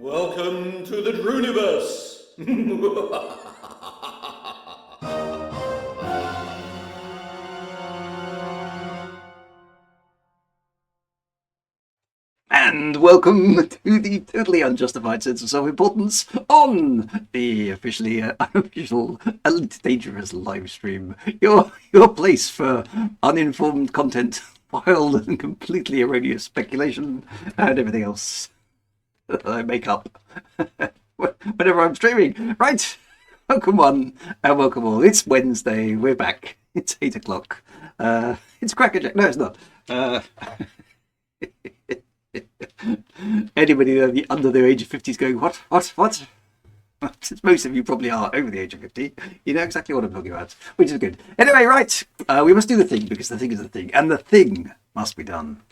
Welcome to the Drooniverse! And welcome to the totally unjustified sense of self-importance on the officially unofficial Elite Dangerous live stream. Your place for uninformed content, wild and completely erroneous speculation, and everything else that I make up whenever I'm streaming. Right, welcome one and welcome all. It's Wednesday. We're back. It's 8 o'clock. It's Crackerjack. No, it's not. Anybody under the age of 50 is going, what? Since most of you probably are over the age of 50, you know exactly what I'm talking about, which is good. Anyway, right, we must do the thing, because the thing is the thing, and the thing must be done.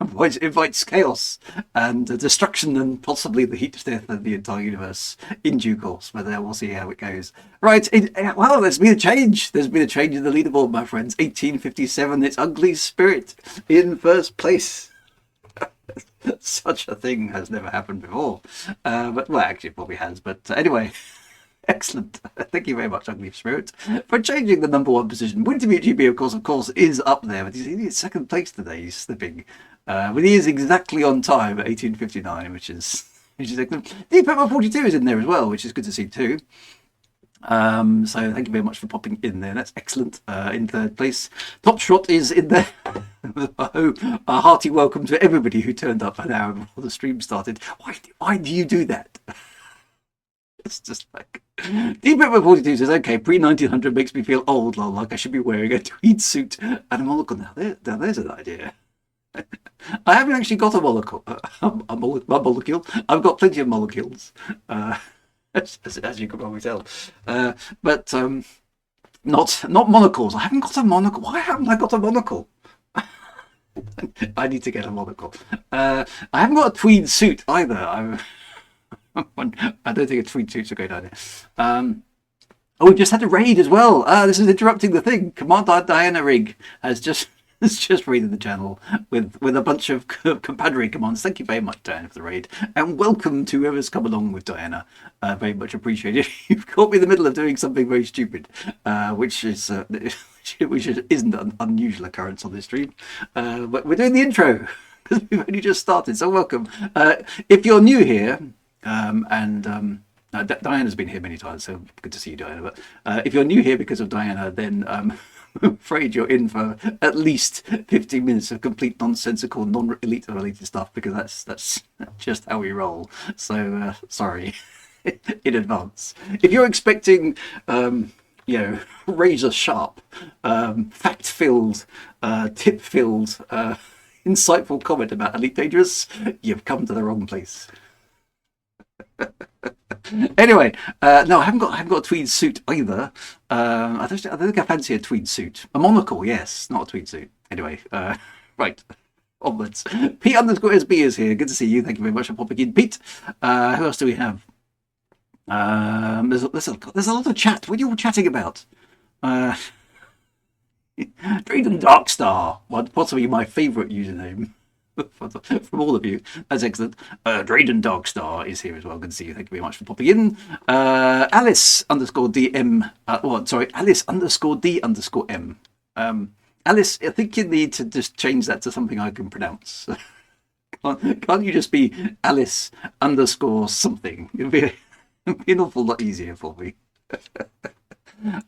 Otherwise it invites chaos and destruction and possibly the heat death of the entire universe in due course, but we'll see how it goes. Right, well, there's been a change. There's been a change in the leaderboard, my friends. 1857, it's Ugly Spirit in first place. Such a thing has never happened before. But, well, actually, it probably has. But anyway, excellent. Thank you very much, Ugly Spirit, for changing the number one position. Wintermute GB, of course, is up there, but he's in second place today. He's slipping. But he is exactly on time at 18:59, which is excellent. Deep Pepper 42 is in there as well, which is good to see too. So thank you very much for popping in there. That's excellent. In third place, Top Shot is in there. A hearty welcome to everybody who turned up an hour before the stream started. Why do you do that? It's just like Deep Pepper 42 says, okay, pre-1900 makes me feel old, lol, like I should be wearing a tweed suit and a monocle. Now there's an idea. I haven't actually got a molecule. A molecule. I've got plenty of molecules. As you can probably tell, but not monocles. I haven't got a monocle. Why haven't I got a monocle? I need to get a monocle. I haven't got a tweed suit either. I don't think a tweed suit's a great idea. Oh, we've just had a raid as well. This is interrupting the thing. Commander Diana Rig has just raided the channel with a bunch of compadre commands. Thank you very much, Diana, for the raid, and welcome to whoever's come along with Diana. Very much appreciated. You've caught me in the middle of doing something very stupid, which isn't an unusual occurrence on this stream. But we're doing the intro because we've only just started. So welcome. If you're new here, Diana's been here many times, so good to see you, Diana. But if you're new here because of Diana, then I'm afraid you're in for at least 15 minutes of complete nonsensical, non-elite related stuff, because that's just how we roll. So sorry in advance. If you're expecting razor sharp, fact-filled, tip-filled, insightful comment about Elite Dangerous, you've come to the wrong place. Anyway, no, I haven't got a tweed suit either. I don't think I fancy a tweed suit. A monocle, yes, not a tweed suit. Anyway, right, onwards. P_SB is here. Good to see you. Thank you very much for popping in, Pete. Who else do we have? There's a lot of chat. What are you all chatting about? Drayden Darkstar, possibly my favourite username. From all of you. That's excellent. Drayden Darkstar is here as well. Good to see you. Thank you very much for popping in. Alice_DM. Alice_D_M. Alice, I think you need to just change that to something I can pronounce. Can't you just be Alice_something? It'd be an awful lot easier for me.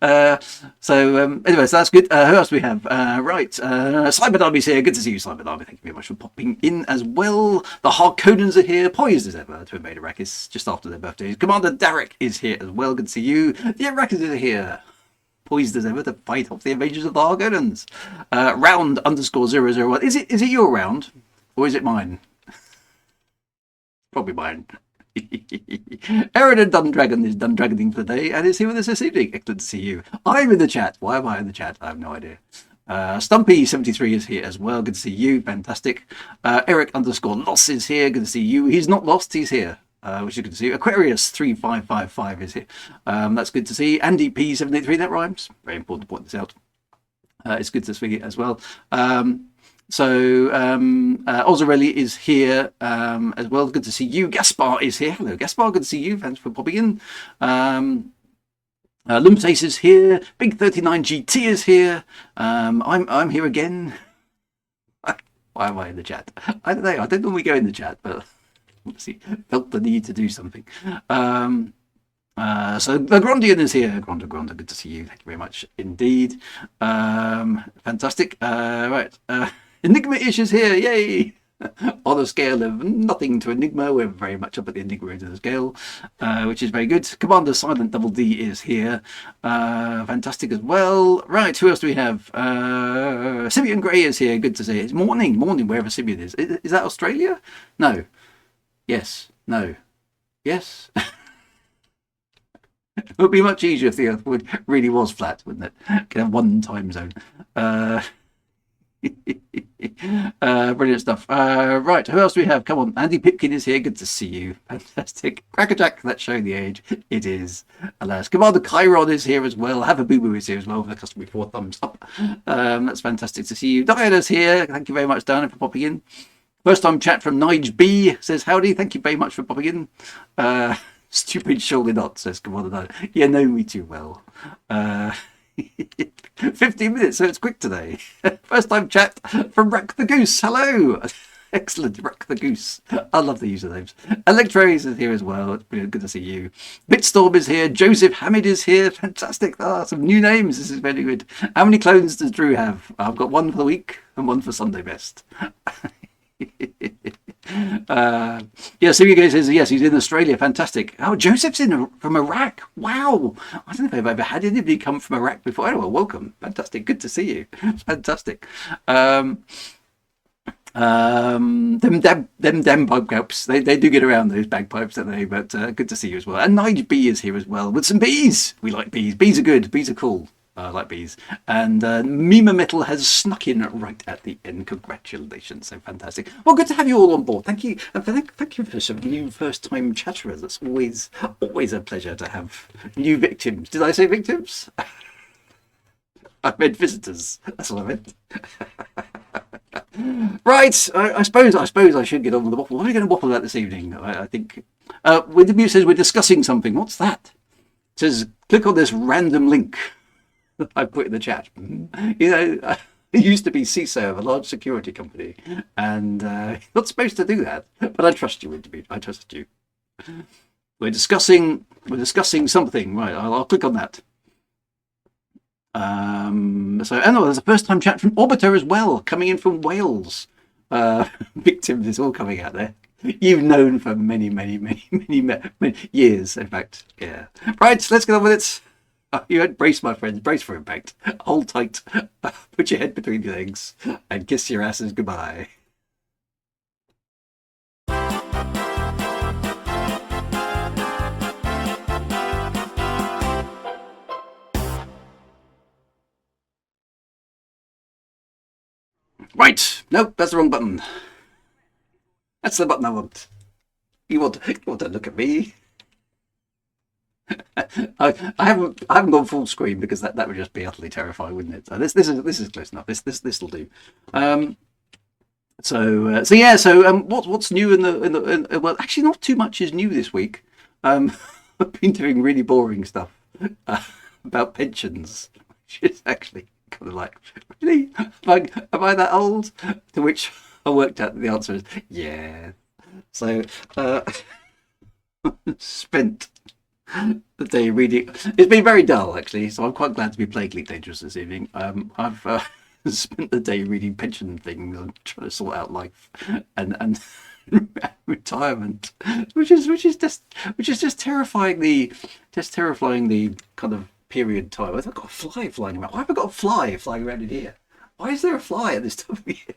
Anyway, so that's good. Who else do we have? Right, Cyber Derby's here. Good to see you, Cyber Derby. Thank you very much for popping in as well. The Harkonnens are here, poised as ever to invade Arrakis just after their birthdays. Commander Derek is here as well. Good to see you. The Arrakis are here, poised as ever to fight off the invasions of the Harkonnens. Round_001. Is it your round or is it mine? Probably mine. Aaron and Dundragon is Dundragoning for the day and is here with us this evening. Excellent to see you. I'm in the chat. Why am I in the chat? I have no idea. Stumpy73 is here as well. Good to see you. Fantastic. Eric_Loss is here. Good to see you. He's not lost. He's here. Which is good to see. Aquarius3555 is here. That's good to see. Andy P783, that rhymes. Very important to point this out. It's good to see as well. So Ozarelli is here as well. Good to see you. Gaspar is here. Hello, Gaspar. Good to see you. Thanks for popping in. Lumsace is here. Big 39 GT is here. I'm here again. Why am I in the chat? I don't know. I don't normally go in the chat, but obviously felt the need to do something. So the Grondian is here. Gronda, good to see you. Thank you very much indeed. Fantastic. Right. Enigma-ish is here. Yay! On a scale of nothing to Enigma, we're very much up at the Enigma end of the scale, which is very good. Commander Silent Double D is here. Fantastic as well. Right, who else do we have? Simeon Gray is here. Good to see you. It's morning, wherever Simeon is. Is that Australia? No. Yes. No. Yes. It would be much easier if the Earth really was flat, wouldn't it? Could have one time zone. Brilliant stuff. Right, who else do we have? Come on, Andy Pipkin is here. Good to see you. Fantastic. Crackerjack, that's showing the age. It is. Alas. Commander Chiron is here as well. Have a Boo Boo is here as well with a customary 4 thumbs up. That's fantastic to see you. Diana's here. Thank you very much, Diana, for popping in. First time chat from Nige B says howdy. Thank you very much for popping in. Stupid surely not, says Commander Diana. You know me too well. 15 minutes, so it's quick today. First time chat from Rack the Goose. Hello. Excellent, Rack the Goose. I love the usernames. Electros is here as well. It's brilliant. Good to see you. Bitstorm is here. Joseph Hamid is here. Fantastic. Some new names. This is very good. How many clones does Drew have? I've got one for the week and one for Sunday best. Simi says yes, he's in Australia. Fantastic. Oh, Joseph's from Iraq. Wow. I don't know if I've ever had anybody come from Iraq before. Anyway, welcome. Fantastic. Good to see you. Fantastic. Them bagpipes. They do get around those bagpipes, don't they? But good to see you as well. And Nige B is here as well with some bees. We like bees. Bees are good. Bees are cool. I like bees. And Mima Metal has snuck in right at the end. Congratulations. So fantastic. Well, good to have you all on board. Thank you. Thank you for some new first-time chatterers. That's always a pleasure to have new victims. Did I say victims? I meant visitors. That's what I meant. Right. I suppose I should get on with the waffle. What are we going to waffle about this evening? I think Wintermute says we're discussing something. What's that? It says click on this random link I put in the chat. You know, it used to be CISO of a large security company, and you're not supposed to do that. But I trust you, Wintermute. I trust you. We're discussing something. Right. I'll click on that. There's a first time chat from Orbiter as well, coming in from Wales. Victims is all coming out there. You've known for many years, in fact. Yeah. Right, let's get on with it. You had brace, my friends. Brace for impact. Hold tight. Put your head between your legs and kiss your asses goodbye. Right. Nope, that's the wrong button. That's the button I want. You want to look at me? I haven't gone full screen because that would just be utterly terrifying, wouldn't it? So this is close enough. This will do. What's new in the well, actually not too much is new this week. I've been doing really boring stuff about pensions, which is actually kind of like, really? Am I that old? To which I worked out the answer is yeah. So spent the day reading. It's been very dull actually, so I'm quite glad to be playing Elite Dangerous this evening. I've spent the day reading pension things and trying to sort out life and retirement, which is just terrifying. The kind of period time. I've got a fly flying around. Why have I got a fly flying around in here? Why is there a fly at this time of year?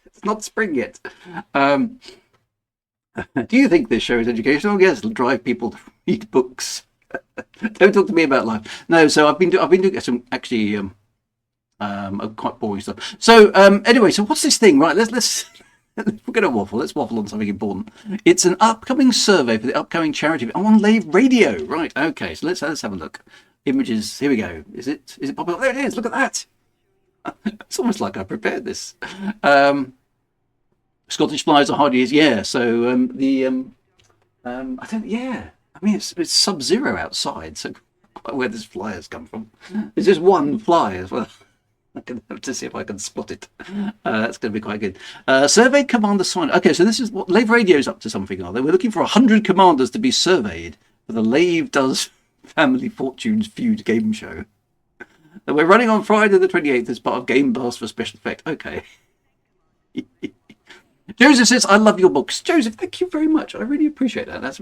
It's not spring yet. Do you think this show is educational? Yes, it'll drive people to read books. Don't talk to me about life. No, so I've been doing some actually quite boring stuff. So anyway, so what's this thing? Right, let's we're going to waffle. Let's waffle on something important. It's an upcoming survey for the upcoming charity on Lave Radio. Right, okay, so let's have a look. Images, here we go. Is it popping up? There it is, look at that. It's almost like I prepared this. Scottish flyers are hard to use. Yeah. So I don't. Yeah. I mean, it's sub-zero outside. So where does flyers come from? There's just one fly as well. I can have to see if I can spot it. That's going to be quite good. Surveyed commander sign. Okay, so this is what Lave Radio's up to something, are they? We're looking for 100 commanders to be surveyed for the Lave Does Family Fortunes feud game show. And we're running on Friday the 28th as part of Game Blast for special effect. Okay. Joseph says, I love your books. Joseph, thank you very much. I really appreciate that. That's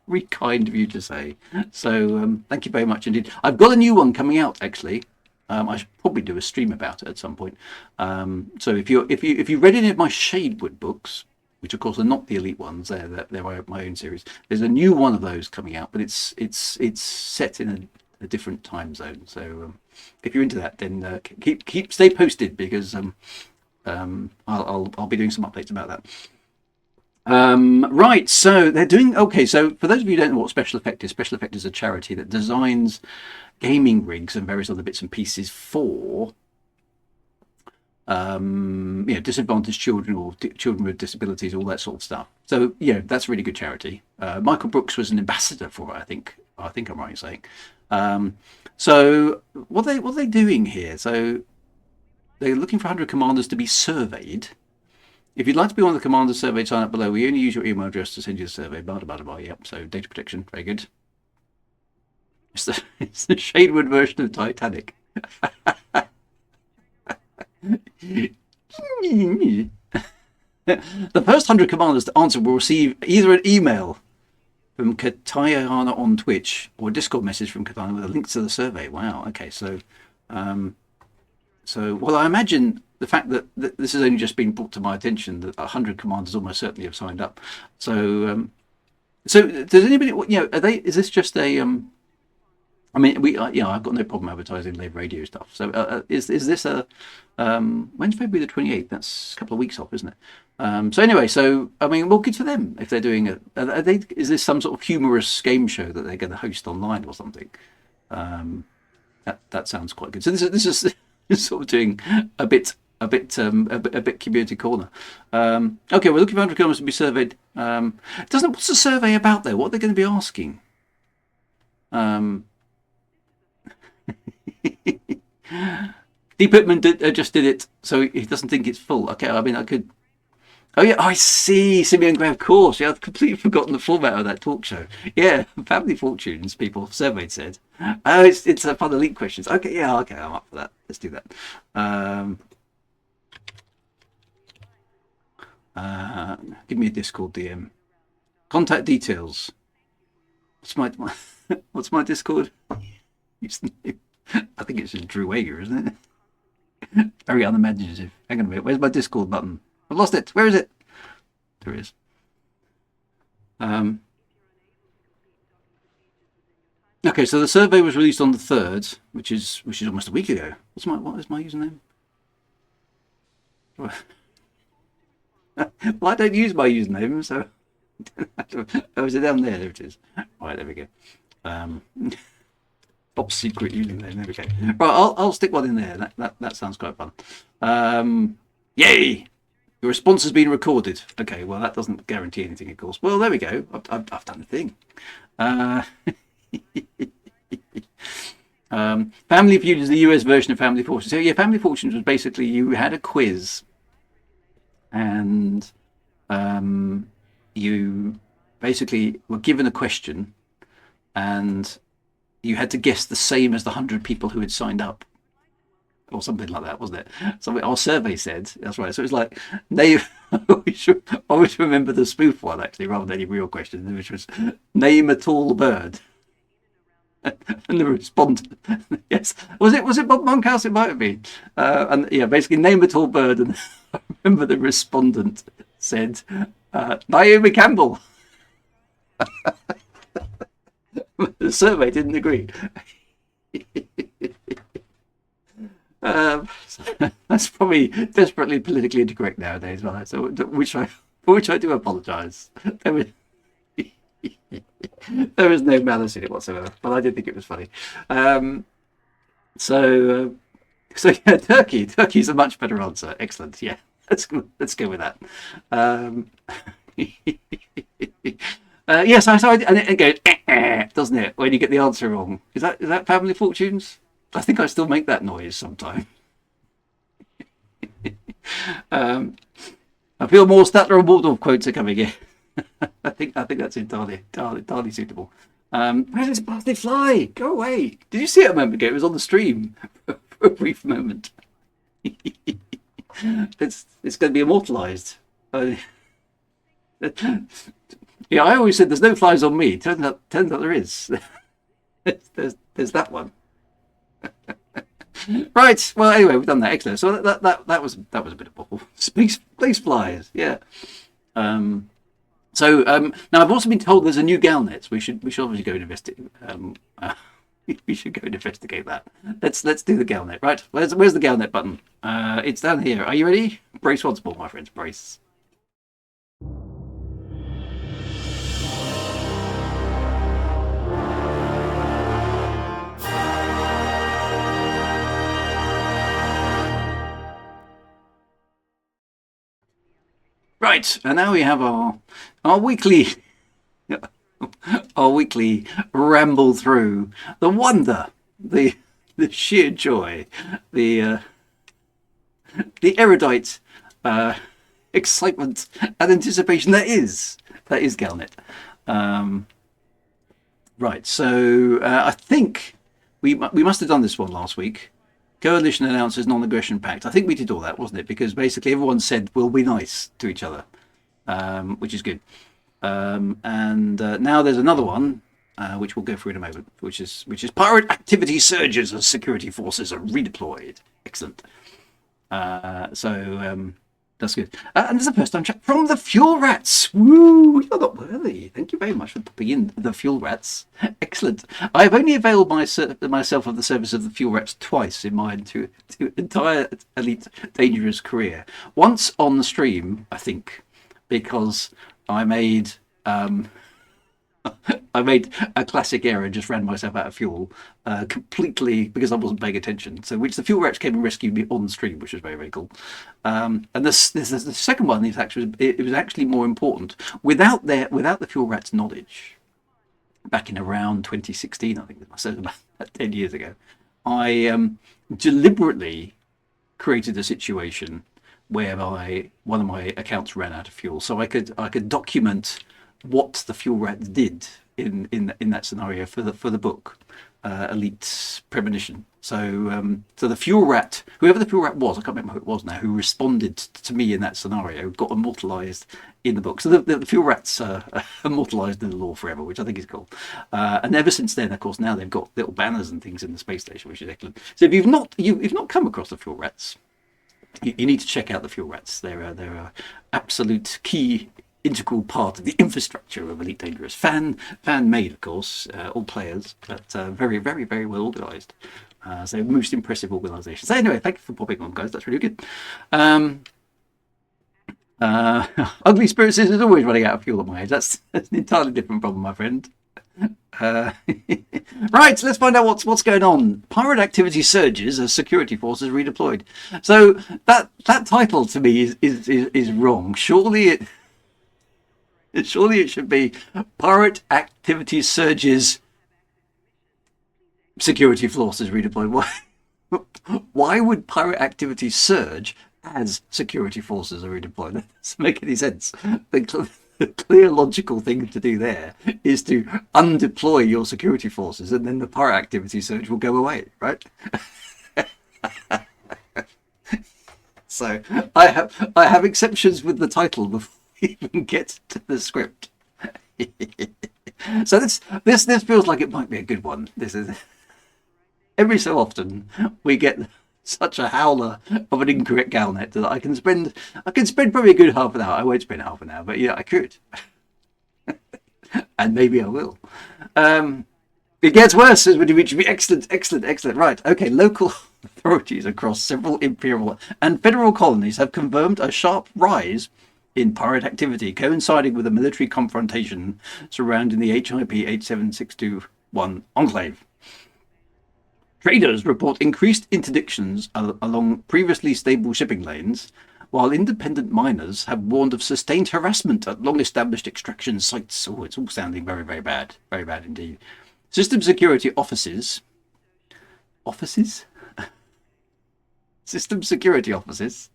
very kind of you to say. So thank you very much indeed. I've got a new one coming out, actually. I should probably do a stream about it at some point. So if you read any of my Shadewood books, which of course are not the elite ones, they're my own series. There's a new one of those coming out, but it's set in a different time zone. So if you're into that, then stay posted, because I'll be doing some updates about that. Right, so they're doing okay. So for those of you who don't know what Special Effect is a charity that designs gaming rigs and various other bits and pieces for disadvantaged children or children with disabilities, all that sort of stuff. So that's a really good charity. Michael Brooks was an ambassador for it, I think I'm right in saying. So what are they doing here? So they're looking for 100 commanders to be surveyed. If you'd like to be one of the commanders surveyed, sign up below. We only use your email address to send you the survey. Blah, blah, blah, blah. Yep. So data protection, very good. It's the Shadewood version of Titanic. The first 100 commanders to answer will receive either an email from Katayana on Twitch or a Discord message from Katayana with a link to the survey. Wow. Okay. So, well, I imagine the fact that this has only just been brought to my attention that 100 commanders almost certainly have signed up. So does anybody? Is this just a? I mean, I've got no problem advertising Lave Radio stuff. So is this a? When's February the 28th? That's a couple of weeks off, isn't it? So anyway, I mean, well, good for them if they're doing it. Is this some sort of humorous game show that they're going to host online or something? That sounds quite good. So this is sort of doing a bit community corner. Okay, we're looking for 100 kilometers to be surveyed. What's the survey about there? What are they going to be asking? Deep Whitman just did it, so he doesn't think it's full. Okay, I mean, I could. Oh yeah, I see. Simeon Gray, of course. Yeah, I've completely forgotten the format of that talk show. Yeah, Family Fortunes. People surveyed said. Oh, it's a fun elite questions. Okay, yeah, okay, I'm up for that. Let's do that. Give me a Discord DM. Contact details. What's my Discord? I think it's just Drew Wager, isn't it? Very unimaginative. Hang on a minute. Where's my Discord button? I've lost it. Where is it? There it is. Okay, so the survey was released on the 3rd, which is almost a week ago. What is my username? Well, I don't use my username, so oh, is it down there? There it is. All right, there we go. Top secret username. There we go. Right, I'll stick one in there. That sounds quite fun. Yay! Your response has been recorded. Okay, well that doesn't guarantee anything, of course. Well, there we go. I've done the thing. Family Feud is the US version of Family Fortunes. So yeah, Family Fortunes was basically you had a quiz, and you basically were given a question, and you had to guess the same as the 100 people who had signed up, or something like that, wasn't it? So our survey said that's right. So it was like I always remember the spoof one actually, rather than any real question, which was name a tall bird. And the respondent, yes, was it Bob Monkhouse? It might have been, and yeah, basically name a tall bird, and I remember the respondent said Naomi Campbell. The survey didn't agree. That's probably desperately politically incorrect nowadays, right? So, which I do apologise. There was no malice in it whatsoever, but I did think it was funny. So So yeah, Turkey. Turkey's a much better answer. Excellent. Yeah, let's go with that. Yes, and it goes, doesn't it, when you get the answer wrong? Is that Family Fortunes? I think I still make that noise sometimes. I feel more Statler and Waldorf quotes are coming in. I think that's entirely suitable. Where does Bartley fly? Go away! Did you see it a moment ago? It was on the stream for a brief moment. It's going to be immortalised. Yeah, I always said there's no flies on me. Turns out there is. There's that one. Right. Well, anyway, we've done that. Excellent. So that was a bit of bubble. Space flies. Yeah. So now I've also been told there's a new Galnet. We should obviously go and investigate. We should go and investigate that. Let's do the Galnet. Right. Where's the Galnet button? It's down here. Are you ready? Brace once more, my friends. Brace. Right, and now we have our weekly our weekly ramble through the wonder, the sheer joy, the erudite excitement and anticipation that is Galnet. Right, so I think we must have done this one last week. Coalition announces non-aggression pact. I think we did all that, wasn't it? Because basically everyone said we'll be nice to each other, which is good. And now there's another one, which we'll go through in a moment, which is pirate activity surges as security forces are redeployed. Excellent. So that's good. And there's a first-time chat from the Fuel Rats. Woo! You're not worthy. Thank you very much for popping in, the Fuel Rats. Excellent. I have only availed myself of the service of the Fuel Rats twice in my entire Elite Dangerous career. Once on the stream, I think, because I made a classic error and just ran myself out of fuel completely because I wasn't paying attention. So, which the Fuel Rats came and rescued me on stream, which was very, very cool. And the second one is actually it was actually more important. Without the Fuel Rats' knowledge, back in around 2016, I think, so about 10 years ago, I deliberately created a situation whereby one of my accounts ran out of fuel, so I could document what the Fuel Rats did in that scenario for the book, Elite Premonition. So the Fuel Rat, whoever the Fuel Rat was, I can't remember who it was now, who responded to me in that scenario, got immortalised in the book. So the Fuel Rats are immortalised in the lore forever, which I think is cool. And ever since then, of course, now they've got little banners and things in the space station, which is excellent. So if you've not come across the Fuel Rats, you need to check out the Fuel Rats. They're a absolute key integral part of the infrastructure of Elite Dangerous. Fan made, of course, all players, but very, very, very well organised. So most impressive organisation. So anyway, thank you for popping on, guys. That's really good. Ugly Spirits is always running out of fuel at my age. That's an entirely different problem, my friend. Right, let's find out what's going on. Pirate activity surges as security forces redeployed. So that title to me is wrong. Surely it should be pirate activity surges. Security forces redeployed. Why would pirate activity surge as security forces are redeployed? That doesn't make any sense. The clear logical thing to do there is to undeploy your security forces, and then the pirate activity surge will go away, right? So I have exceptions with the title before we even get to the script. So this feels like it might be a good one. This is every so often we get such a howler of an incorrect Galnet that I can spend probably a good half an hour. I won't spend half an hour, but yeah, I could. And maybe I will. It gets worse as we reach me. Excellent. Right. Okay. Local authorities across several imperial and federal colonies have confirmed a sharp rise in pirate activity, coinciding with a military confrontation surrounding the HIP 87621 enclave. Traders report increased interdictions along previously stable shipping lanes, while independent miners have warned of sustained harassment at long-established extraction sites. Oh, it's all sounding very, very bad. Very bad indeed. System security offices. Offices? System security offices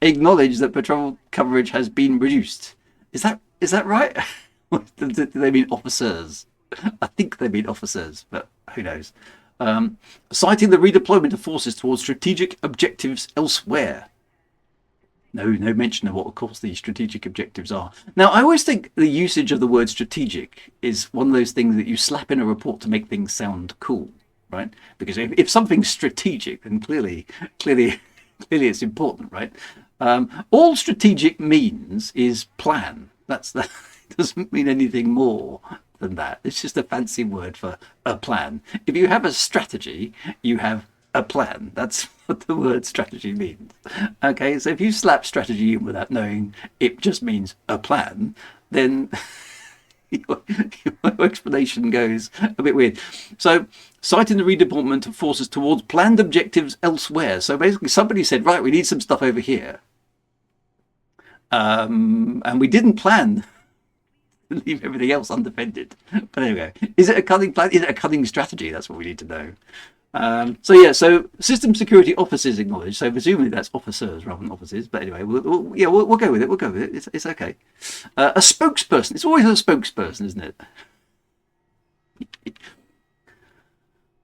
acknowledge that patrol coverage has been reduced. Is that right? Do they mean officers? I think they mean officers, but who knows? Citing the redeployment of forces towards strategic objectives elsewhere. No mention of what, of course, these strategic objectives are. Now, I always think the usage of the word strategic is one of those things that you slap in a report to make things sound cool, right? Because if something's strategic, then clearly it's important, right? All strategic means is plan. It doesn't mean anything more than that. It's just a fancy word for a plan. If you have a strategy, you have a plan. That's what the word strategy means. Okay, so if you slap strategy in without knowing it just means a plan, then your explanation goes a bit weird. So, citing the redeployment of forces towards planned objectives elsewhere. So basically somebody said, right, we need some stuff over here. And we didn't plan to leave everything else undefended. But anyway, is it a cunning plan? Is it a cunning strategy? That's what we need to know. So system security officers acknowledged. So presumably that's officers rather than officers. But anyway, we'll go with it. We'll go with it. It's okay. A spokesperson. It's always a spokesperson, isn't it?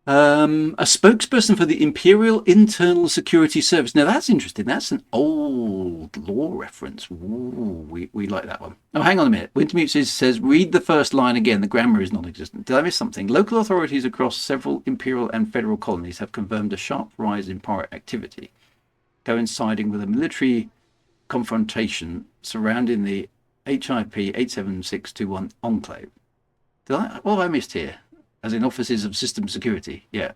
A spokesperson for the Imperial Internal Security Service. Now that's interesting. That's an old law reference. Ooh, we like that one. Oh, hang on a minute. Wintermute says, read the first line again. The grammar is non-existent. Did I miss something? Local authorities across several Imperial and Federal colonies have confirmed a sharp rise in pirate activity, coinciding with a military confrontation surrounding the HIP 87621 enclave. What have I missed here? As in offices of system security, yeah.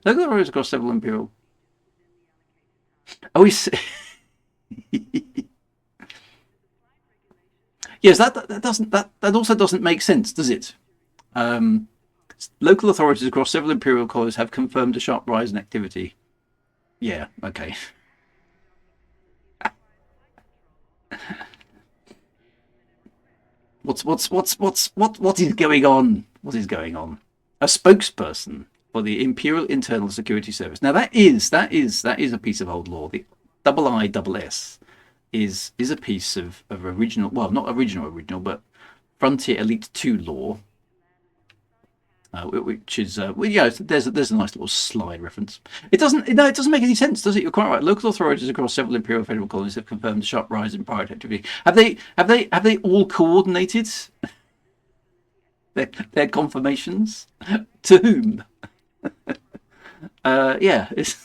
Local authorities across several Imperial. Oh, he's. Yes, that also doesn't make sense, does it? Local authorities across several Imperial colonies have confirmed a sharp rise in activity. Yeah, okay. What is going on? What is going on? A spokesperson for the Imperial Internal Security Service. Now that is a piece of old law. The IISS is a piece of original, well, not original, but Frontier Elite 2 law, which is there's a nice little slide reference. It doesn't make any sense, does it? You're quite right. Local authorities across several Imperial Federal colonies have confirmed a sharp rise in pirate activity. Have they all coordinated their confirmations? To whom? It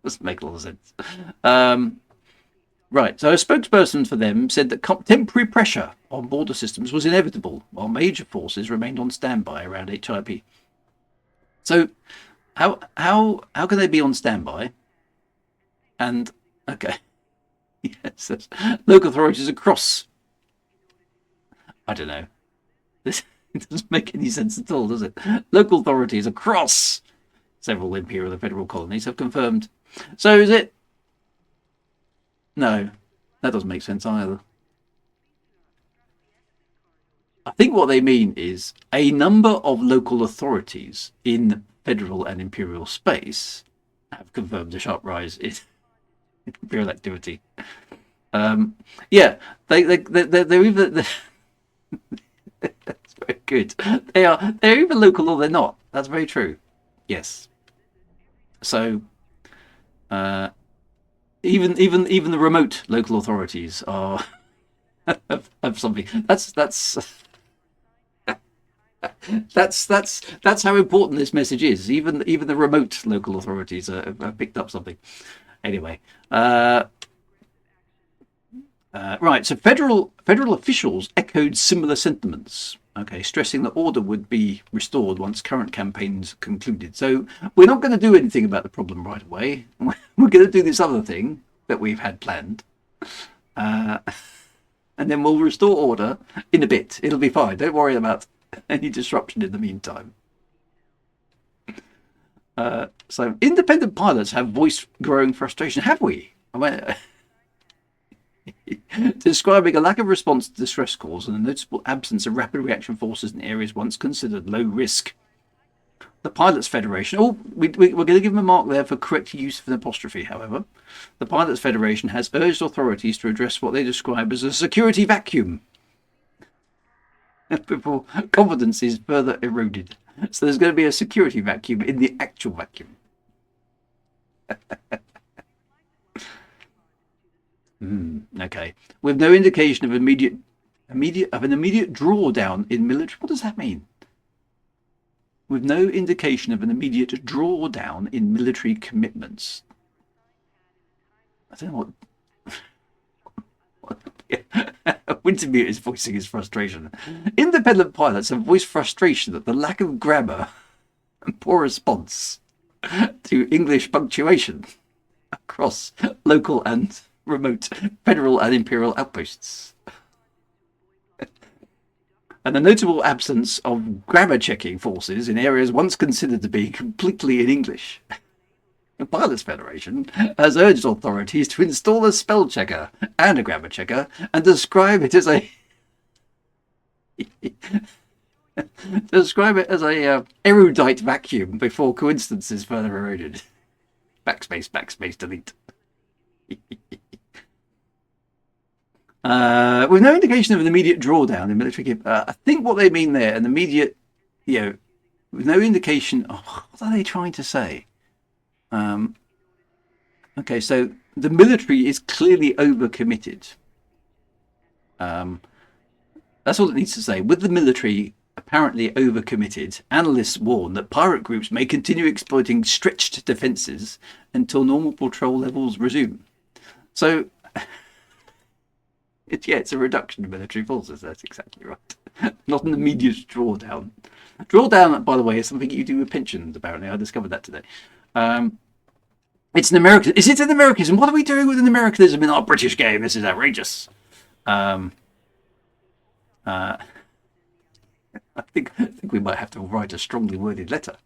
doesn't make a lot of sense. Right, so a spokesperson for them said that temporary pressure on border systems was inevitable, while major forces remained on standby around HIP. So, how can they be on standby? And okay, yes, local authorities across. I don't know. It doesn't make any sense at all, does it? Local authorities across several Imperial and Federal colonies have confirmed. So is it? No, that doesn't make sense either. I think what they mean is a number of local authorities in federal and imperial space have confirmed a sharp rise in imperial activity. They're either that's very good. They're either local or they're not. That's very true. Yes. So. Even the remote local authorities are have something. That's how important this message is. Even the remote local authorities have picked up something. Anyway, right. So federal officials echoed similar sentiments. Okay, stressing that order would be restored once current campaigns concluded. So we're not going to do anything about the problem right away. We're going to do this other thing that we've had planned. And then we'll restore order in a bit. It'll be fine. Don't worry about any disruption in the meantime. So independent pilots have voiced growing frustration. Have we? I mean, describing a lack of response to distress calls and a noticeable absence of rapid reaction forces in areas once considered low risk. The Pilots Federation. Oh, we're going to give them a mark there for correct use of an apostrophe, however. The Pilots Federation has urged authorities to address what they describe as a security vacuum before confidence is further eroded. So there's going to be a security vacuum in the actual vacuum. Okay. With no indication of an immediate drawdown in military. What does that mean? With no indication of an immediate drawdown in military commitments. I don't know what. Wintermute is voicing his frustration. Independent pilots have voiced frustration at the lack of grammar and poor response to English punctuation across local and remote federal and imperial outposts. And a notable absence of grammar checking forces in areas once considered to be completely in English. The Pilots Federation has urged authorities to install a spell checker and a grammar checker and describe it as a erudite vacuum before coincidence is further eroded. Backspace, delete. With no indication of an immediate drawdown in military. I think what they mean there, an immediate, with no indication. Oh, what are they trying to say? Okay, so the military is clearly overcommitted. That's all it needs to say. With the military apparently overcommitted, analysts warn that pirate groups may continue exploiting stretched defences until normal patrol levels resume. So, it's a reduction of military forces. That's exactly right. Not an immediate drawdown. Drawdown, by the way, is something you do with pensions, apparently. I discovered that today. It's an American. Is it an Americanism? What are we doing with an Americanism in our British game? This is outrageous. I think we might have to write a strongly worded letter.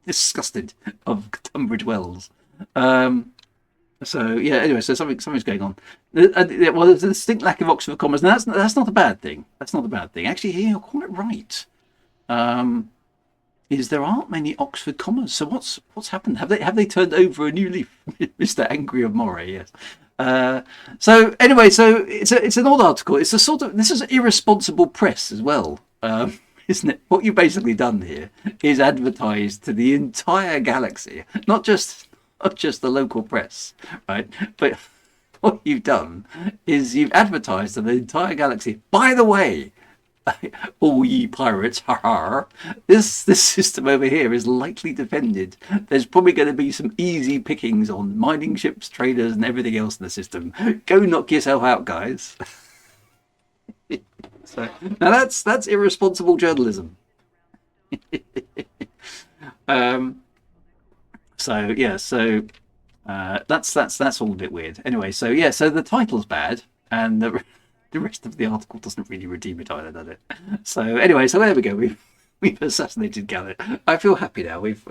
Disgusted of Tunbridge Wells. So anyway, so something's going on. Well, there's a distinct lack of Oxford commas. Now that's not a bad thing. That's not a bad thing. Actually, here you're quite right. Is there aren't many Oxford commas. So what's happened? Have they turned over a new leaf, Mr. Angry of Moray? Yes. So anyway, so it's an odd article. It's a sort of, this is irresponsible press as well, isn't it? What you've basically done here is advertised to the entire galaxy, not just the local press, right? But what you've done is you've advertised to the entire galaxy. By the way, all ye pirates, this system over here is lightly defended. There's probably going to be some easy pickings on mining ships, traders, and everything else in the system. Go knock yourself out, guys. So now that's irresponsible journalism. So that's all a bit weird. Anyway, so the title's bad, and the rest of the article doesn't really redeem it either, does it? So anyway, so there we go. We've assassinated Galnet. I feel happy now. We've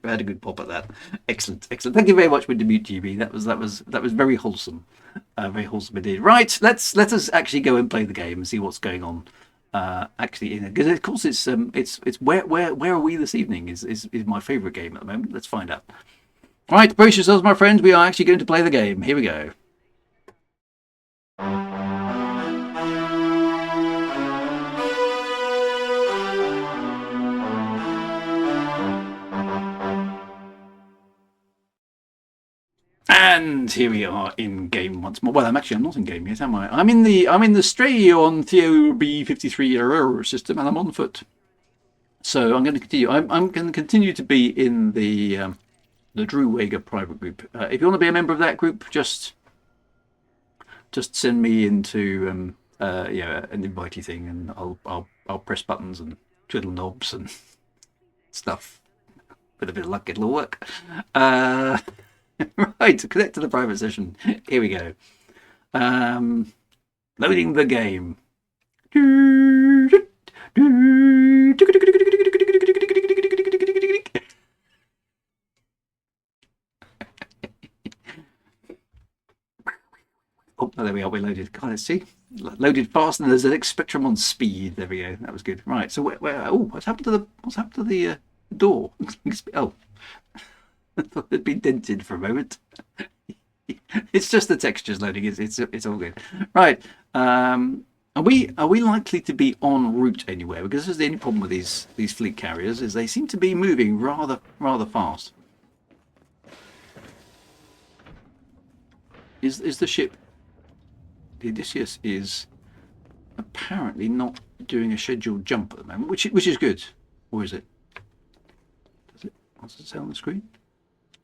had a good pop at that. Excellent. Thank you very much, Wintermute GB. That was very wholesome. Very wholesome indeed. Right, let us actually go and play the game and see what's going on. Actually, in it, because of course it's where are we this evening is my favourite game at the moment. Let's find out. Right, brace yourselves, my friends. We are actually going to play the game. Here we go. And here we are in game once more. Well, I'm not in game yet, am I? I'm in the Stray on Theo B53 error system, and I'm on foot. So I'm going to continue. I'm going to continue to be in the Drew Wager private group. If you want to be a member of that group, just send me into an invitey thing, and I'll press buttons and twiddle knobs and stuff. With a bit of luck, it'll all work. Right, to connect to the private session. Here we go. Loading the game. are we loaded? God, let's see. Loaded fast, and there's an X spectrum on speed. There we go. That was good. Right. So where? Oh, what's happened to the door? Oh, I thought it'd been dented for a moment. It's just the textures loading. It's all good. Right. Are we likely to be en route anywhere? Because this is the only problem with these fleet carriers is they seem to be moving rather fast. Is the ship? The Odysseus is apparently not doing a scheduled jump at the moment, which is good, or is it? What's it say on the screen?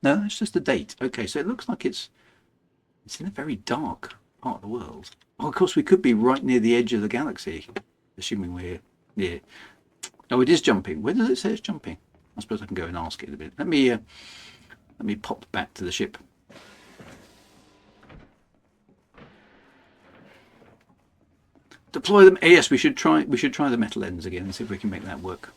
No, it's just the date. Okay, so it looks like it's in a very dark part of the world. Well, of course, we could be right near the edge of the galaxy, assuming we're near. Oh, it is jumping. Where does it say it's jumping? I suppose I can go and ask it in a bit. Let me pop back to the ship. Deploy them. Yes, we should try the metal ends again and see if we can make that work.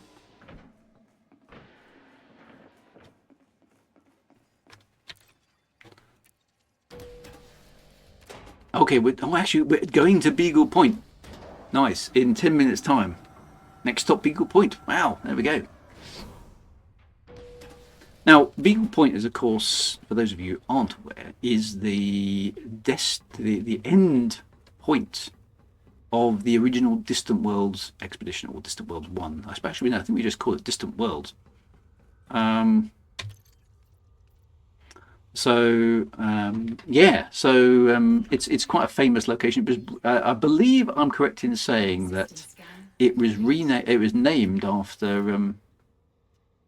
Okay, we're going to Beagle Point. Nice. In 10 minutes' time. Next stop, Beagle Point. Wow, there we go. Now, Beagle Point is, of course, for those of you who aren't aware, is the end point of the original Distant Worlds expedition, or Distant Worlds 1. I think we just call it Distant Worlds. It's quite a famous location. Because, I believe I'm correct in saying that it was named after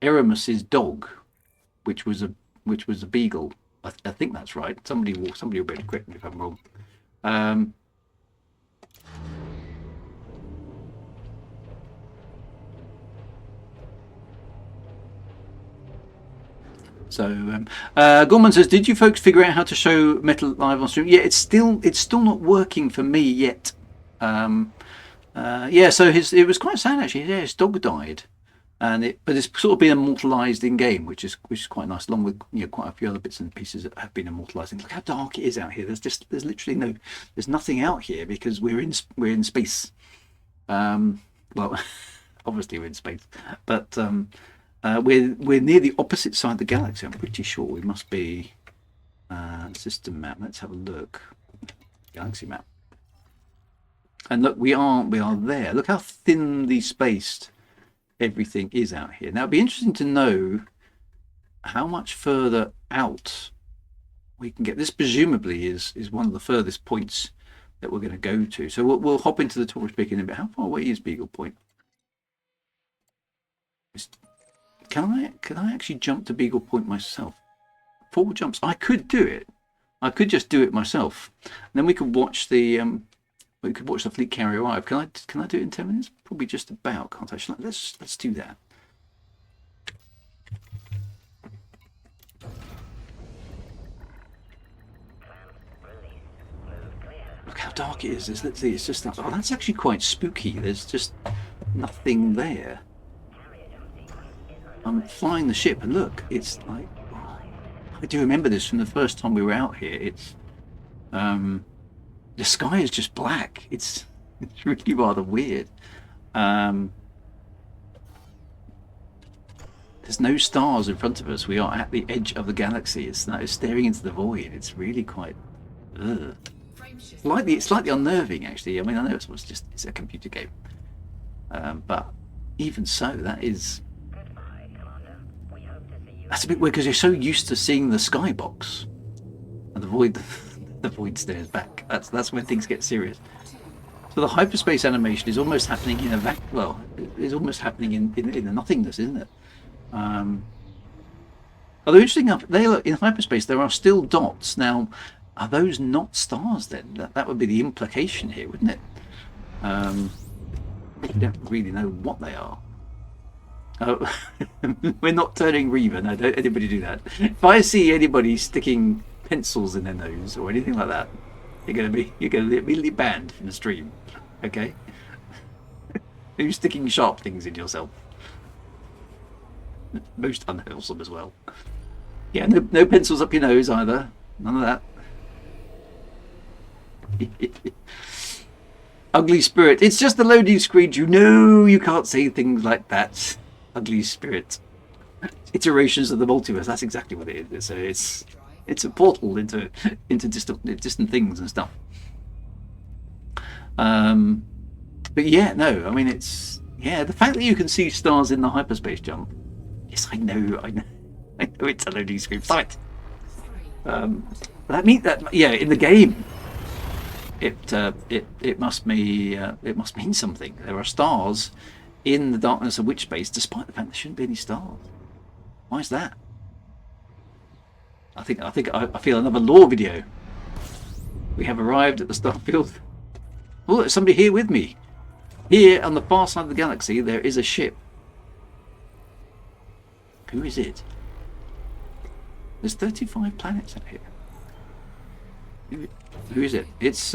Erasmus's dog, which was a beagle. I think that's right. Somebody will be able to correct me if I'm wrong. Gorman says, "Did you folks figure out how to show metal live on stream?" Yeah, it's still not working for me yet. So it was quite sad actually. Yeah, his dog died, but it's sort of been immortalised in game, which is quite nice, along with quite a few other bits and pieces that have been immortalised. Look how dark it is out here. There's literally there's nothing out here because we're in space. Well, obviously we're in space, but we're near the opposite side of the galaxy. I'm pretty sure we must be system map. Let's have a look. Galaxy map. And look, we are there. Look how thinly spaced everything is out here. Now it'd be interesting to know how much further out we can get. This presumably is one of the furthest points that we're going to go to. So we'll hop into the tour speak in a bit. How far away is Beagle Point? Can I actually jump to Beagle Point myself? 4 jumps. I could do it. I could just do it myself. And then we could watch the fleet carrier arrive. Can I do it in 10 minutes? Probably just about, can't I? Let's do that. Look how dark it is. It's just that. Oh, that's actually quite spooky. There's just nothing there. I'm flying the ship, and look, it's like, I do remember this from the first time we were out here. It's the sky is just black. It's really rather weird. There's no stars in front of us. We are at the edge of the galaxy. It's staring into the void. It's really quite slightly unnerving, actually. I mean, I know it's a computer game, but even so, that's a bit weird because you're so used to seeing the skybox, and the void stares back. That's when things get serious. So the hyperspace animation is almost happening in it's almost happening in the nothingness, isn't it? Although interesting enough, in hyperspace there are still dots. Now, are those not stars then? That would be the implication here, wouldn't it? We don't really know what they are. Oh, we're not turning Reaver. No, don't anybody do that. If I see anybody sticking pencils in their nose or anything like that, you're going to be immediately banned from the stream. Okay? You're sticking sharp things in yourself. Most unwholesome as well. Yeah, no pencils up your nose either. None of that. Ugly Spirit. It's just the loading screen. You know you can't say things like that. Ugly Spirit. Iterations of the multiverse. That's exactly what it is. So it's a portal into distant things and stuff. But yeah, no. I mean, it's the fact that you can see stars in the hyperspace jump. Yes, I know. I know it's a loading screen. Stop it. But that means that in the game, it must mean something. There are stars in the darkness of witch space, despite the fact there shouldn't be any stars. Why is that? I feel another lore video. We have arrived at the starfield. Oh, there's somebody here with me. Here on the far side of the galaxy, there is a ship. Who is it? There's 35 planets out here. Who is it? It's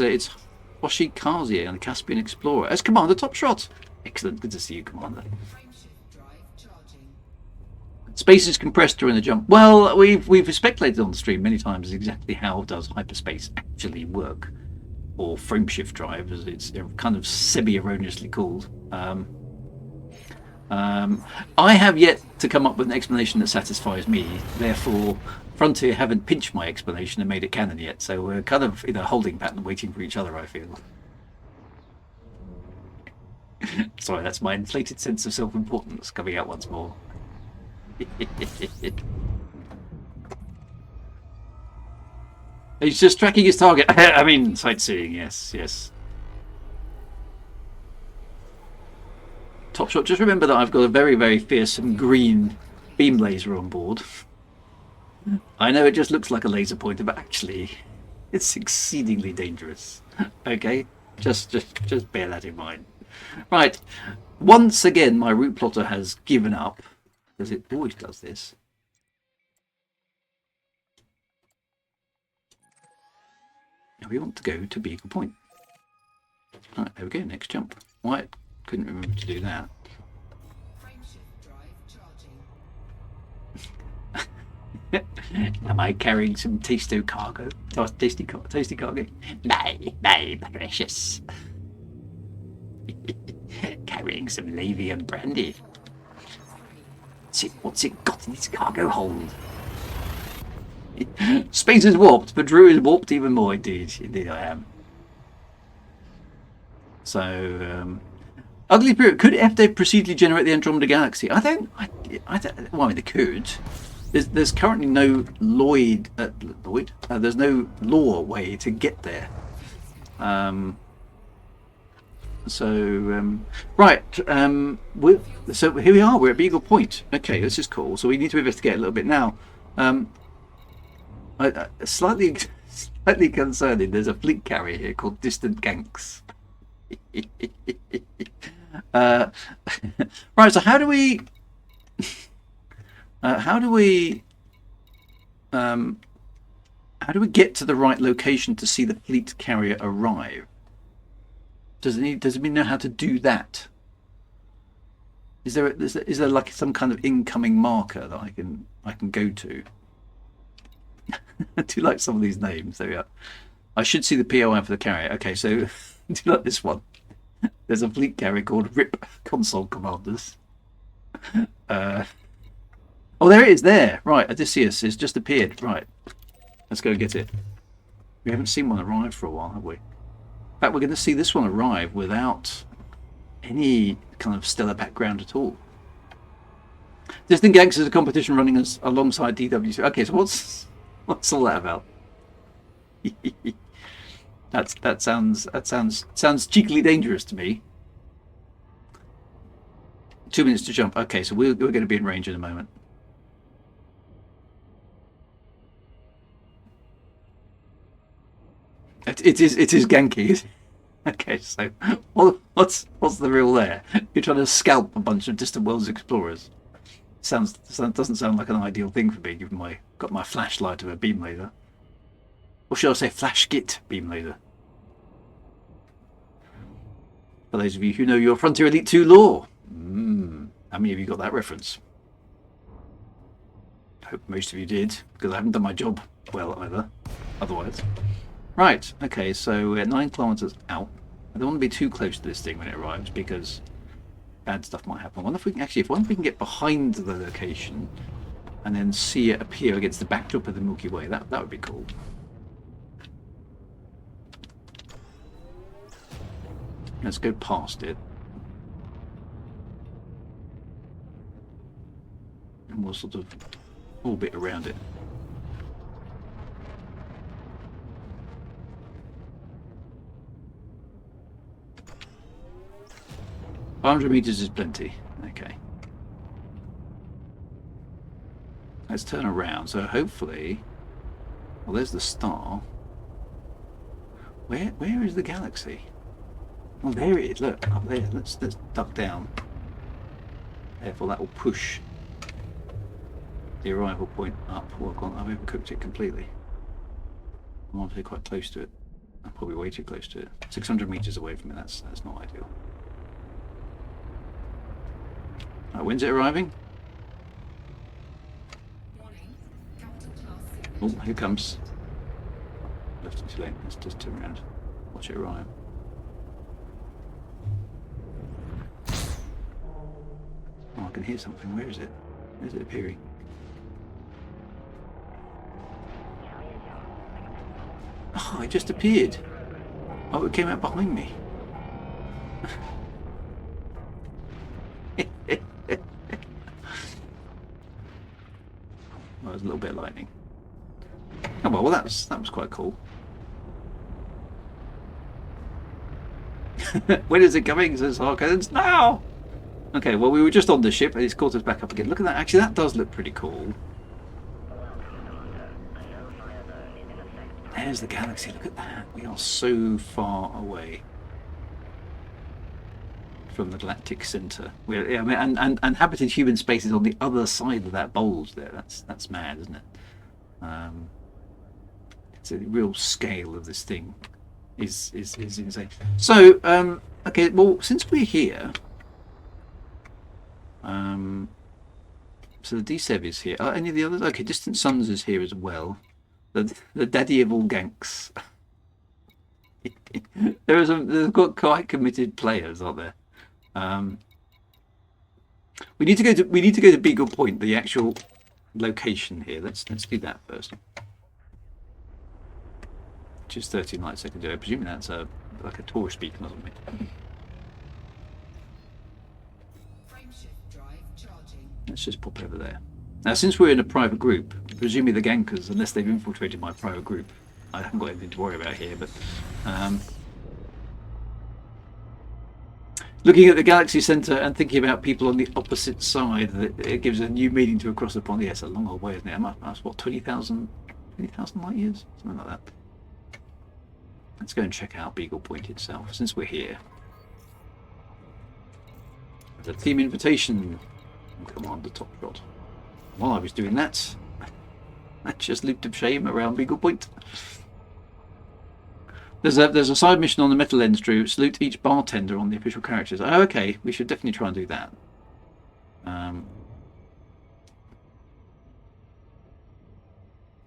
Hoshi Kazier and the Caspian Explorer as Commander Top Shot. Excellent, good to see you, Commander. Space is compressed during the jump. Well, we've speculated on the stream many times exactly how does hyperspace actually work, or frameshift drive, as it's kind of semi-erroneously called. I have yet to come up with an explanation that satisfies me. Therefore, Frontier haven't pinched my explanation and made it canon yet. So we're kind of in a holding pattern, waiting for each other, I feel. Sorry, that's my inflated sense of self-importance coming out once more. He's just tracking his target. I mean, sightseeing, yes. Top Shot, just remember that I've got a very, very fearsome green beam laser on board. I know it just looks like a laser pointer, but actually, it's exceedingly dangerous. Okay? Just bear that in mind. Right. Once again, my route plotter has given up, because it always does this. Now we want to go to Beagle Point. Right, there we go, next jump. Why? Couldn't remember to do that. Am I carrying some tasty cargo? Tasty cargo? My precious. Carrying some Lavian brandy. What's it got in its cargo hold? Space is warped, but Drew is warped even more. Indeed I am. So, Ugly Spirit, could FDev procedurally generate the Andromeda Galaxy? I don't. Well, I mean, they could. There's currently no there's no lore way to get there. Right. So here we are. We're at Beagle Point. Okay, this is cool. So we need to investigate a little bit now. Slightly concerning. There's a fleet carrier here called Distant Ganks. Right. So how do we get to the right location to see the fleet carrier arrive? Does it mean know how to do that? Is there like some kind of incoming marker that I can go to? I do like some of these names. There we are. I should see the POI for the carrier. Okay, so do you like this one? There's a fleet carrier called RIP Console Commanders. Oh, there it is. There, right. Odysseus has just appeared. Right, let's go get it. We haven't seen one arrive for a while, have we? In fact, we're going to see this one arrive without any kind of stellar background at all. Distant Gangs is a competition running us alongside DWC. Okay, so what's all that about? that sounds cheekily dangerous to me. 2 minutes to jump. Okay, so we're going to be in range in a moment. It is ganky. Okay, so what's the rule there? You're trying to scalp a bunch of distant worlds explorers. Doesn't sound like an ideal thing for me, given got my flashlight of a beam laser, or should I say flash git beam laser? For those of you who know your Frontier Elite 2 lore, how many of you got that reference? I hope most of you did, because I haven't done my job well either. Otherwise. Right, okay, so we're 9 kilometers out. I don't want to be too close to this thing when it arrives because bad stuff might happen. I wonder if we can actually, if we can get behind the location and then see it appear against the backdrop of the Milky Way, that would be cool. Let's go past it. And we'll sort of orbit around it. $500 meters is plenty. Okay. Let's turn around. So hopefully, well, there's the star. Where is the galaxy? Oh, there it is. Look up there. Let's duck down. Therefore, that will push the arrival point up. Well, I've overcooked it completely. I'm obviously quite close to it. I'm probably way too close to it. 600 meters away from it. That's not ideal. Right, when's it arriving? Oh, here comes. Left it too late. Let's just turn around. Watch it arrive. Oh, I can hear something. Where is it? Where's it appearing? Oh, it just appeared. Oh, it came out behind me. Well, there's a little bit of lightning. Oh well, that was quite cool. When is it coming? Says Harkins. Now! Okay, well, we were just on the ship and it's caught us back up again. Look at that. Actually, that does look pretty cool. There's the galaxy. Look at that. We are so far away from the galactic center. I mean, and inhabited human space is on the other side of that bulge there. That's mad, isn't it? It's a real scale of this thing is insane. So okay, well, since we're here, so the D7 is here. Are any of the others? Okay, Distant Suns is here as well. The daddy of all ganks. There's got quite committed players, aren't there? We need to go to Beagle Point, the actual location here. Let's do that first. Just 13 light seconds. I presume that's like a tourist beacon or something. Let's just pop over there. Now, since we're in a private group, presumably the gankers, unless they've infiltrated my private group, I haven't got anything to worry about here, but looking at the galaxy center and thinking about people on the opposite side, it gives a new meaning to across the pond. Yeah, it's a long old way, isn't it? That's what, 20,000 light years? Something like that. Let's go and check out Beagle Point itself, since we're here. The team invitation. Come on, the top shot. While I was doing that, I just looped of shame around Beagle Point. There's a side mission on the Metal Lens, Drew. Salute each bartender on the official characters. Oh, okay. We should definitely try and do that.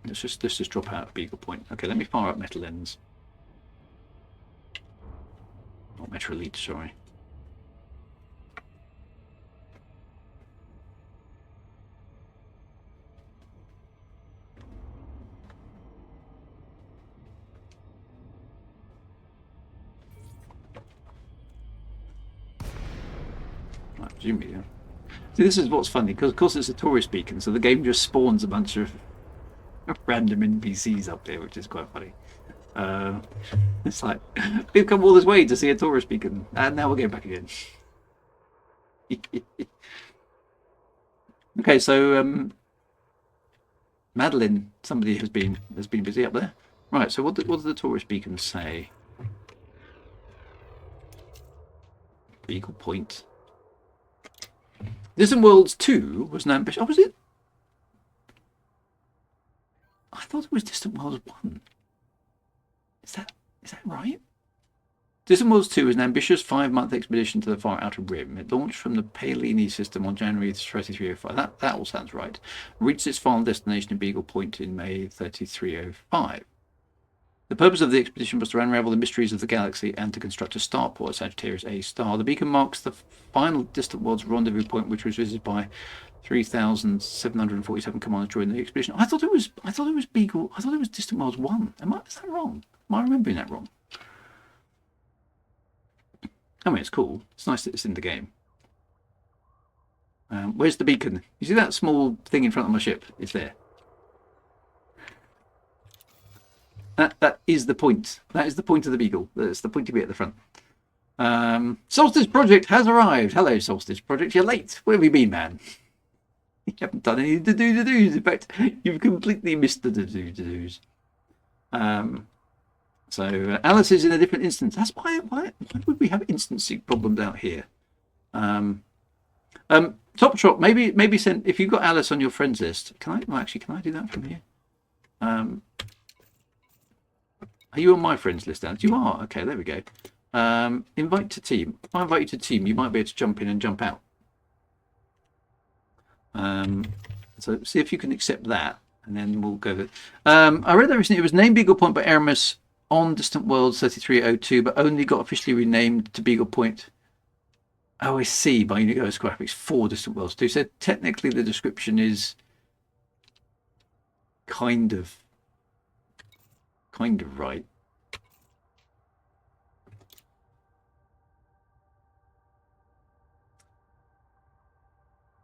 Let's just drop out of Beagle Point. Okay, let me fire up Metal Lens. Not Metro Elite, sorry. Presumably, yeah. See, this is what's funny, because of course it's a tourist beacon, so the game just spawns a bunch of random NPCs up there, which is quite funny. It's like, we've come all this way to see a tourist beacon, and now we're going back again. Okay, so Madeline, somebody has been busy up there. Right, so what do the tourist beacons say? Beagle Point. Distant Worlds 2 was an ambition. Oh, was it? I thought it was Distant Worlds 1. Is that right? Distant Worlds 2 is an ambitious 5-month expedition to the far outer rim. It launched from the Palini system on January 3305. That all sounds right. Reached its final destination in Beagle Point in May 3305. The purpose of the expedition was to unravel the mysteries of the galaxy and to construct a starport, Sagittarius A star. The beacon marks the final distant world's rendezvous point, which was visited by 3,747 commanders during the expedition. I thought it was Beagle. I thought it was Distant Worlds 1. Is that wrong? Am I remembering that wrong? I mean, it's cool. It's nice that it's in the game. Where's the beacon? You see that small thing in front of my ship? It's there. That is the point. That is the point of the Beagle. That's the pointy bit at the front. Solstice Project has arrived. Hello, Solstice Project. You're late. Where have you been, man? You haven't done any do-do-do-dos. In fact, you've completely missed the do-do-do-dos. So Alice is in a different instance. That's why would we have instancing problems out here? Top Shot, maybe send, if you've got Alice on your friends list. Can I do that from here? Are you on my friends list, Alice? You are. Okay, there we go. Invite to team. If I invite you to team, you might be able to jump in and jump out. So see if you can accept that, and then we'll go with. I read that recently. It was named Beagle Point by Aramis on Distant Worlds 3302, but only got officially renamed to Beagle Point OSC by Universe Graphics for Distant Worlds 2. So technically, the description is kind of right.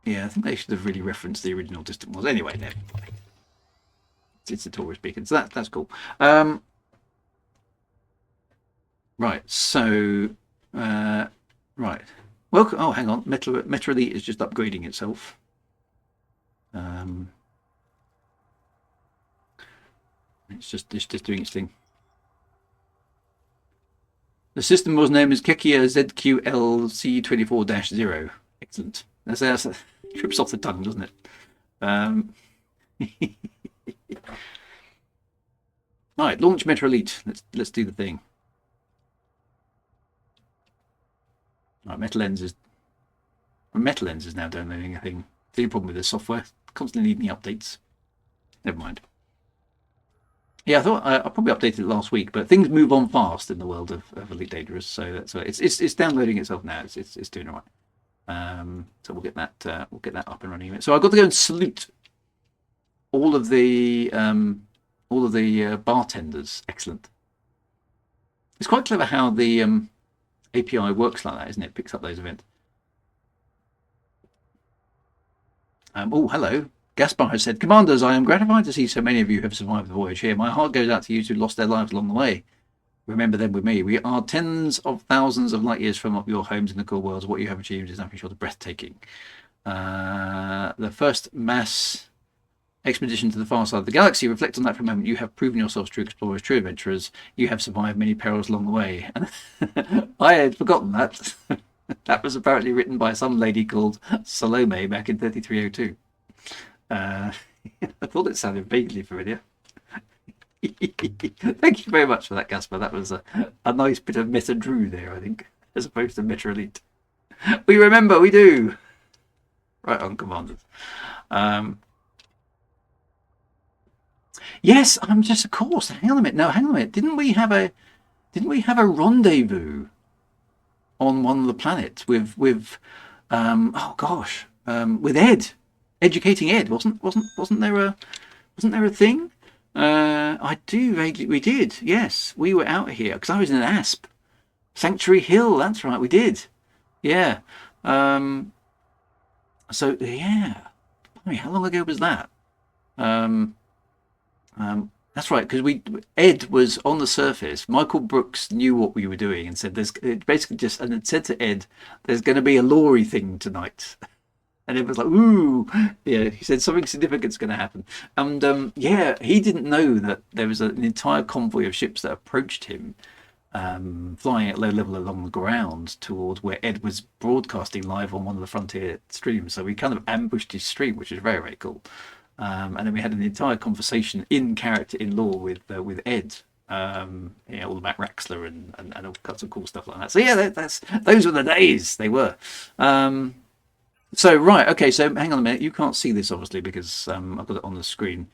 Yeah, I think they should have really referenced the original Distant Worlds. Anyway, no, it's a tourist beacon, so that's cool. Right, so right. Welcome. Oh, hang on. Metro Elite is just upgrading itself. It's just doing its thing. The system was named as Kekia ZQLC24-0. Excellent. That's trips off the tongue, doesn't it? Right, launch Metro Elite. Let's do the thing. Right, Metal Lens is now downloading a thing. The problem with the software, constantly needing updates. Never mind. Yeah, I thought I probably updated it last week, but things move on fast in the world of Elite Dangerous, so that's it's downloading itself now. It's doing all right. So we'll get that up and running. So I've got to go and salute all of the bartenders. Excellent. It's quite clever how the API works like that, isn't it? It picks up those events. Oh, hello. Gaspar has said, Commanders, I am gratified to see so many of you have survived the voyage here. My heart goes out to you who lost their lives along the way. Remember them with me. We are tens of thousands of light years from your homes in the cool worlds. What you have achieved is nothing short of breathtaking. The first mass expedition to the far side of the galaxy. Reflect on that for a moment. You have proven yourselves true explorers, true adventurers. You have survived many perils along the way. I had forgotten that. That was apparently written by some lady called Salome back in 3302. I thought it sounded vaguely familiar. Thank you very much for that, Gaspar. That was a nice bit of Meta Drew there, I think, as opposed to Meta Elite. We remember, we do. Right on, Commanders. Yes, I'm just, of course. Hang on a minute. No, hang on a minute. Didn't we have a rendezvous on one of the planets with with Ed, educating Ed? Wasn't there a thing? I do vaguely. We did. Yes, we were out here because I was in an ASP. Sanctuary Hill. That's right. We did. Yeah. So yeah. I mean, how long ago was that? That's right, because Ed was on the surface. Michael Brooks knew what we were doing and said it said to Ed, there's going to be a lorry thing tonight. And it was like, ooh, yeah, he said something significant's going to happen. And yeah, he didn't know that there was an entire convoy of ships that approached him, flying at low level along the ground towards where Ed was broadcasting live on one of the Frontier streams. So we kind of ambushed his stream, which is very, very cool. And then we had an entire conversation in character, in lore with Ed, all about Raxler and all kinds of cool stuff like that. So yeah, those were the days. They were. So right, okay. So hang on a minute. You can't see this obviously because I've got it on the screen.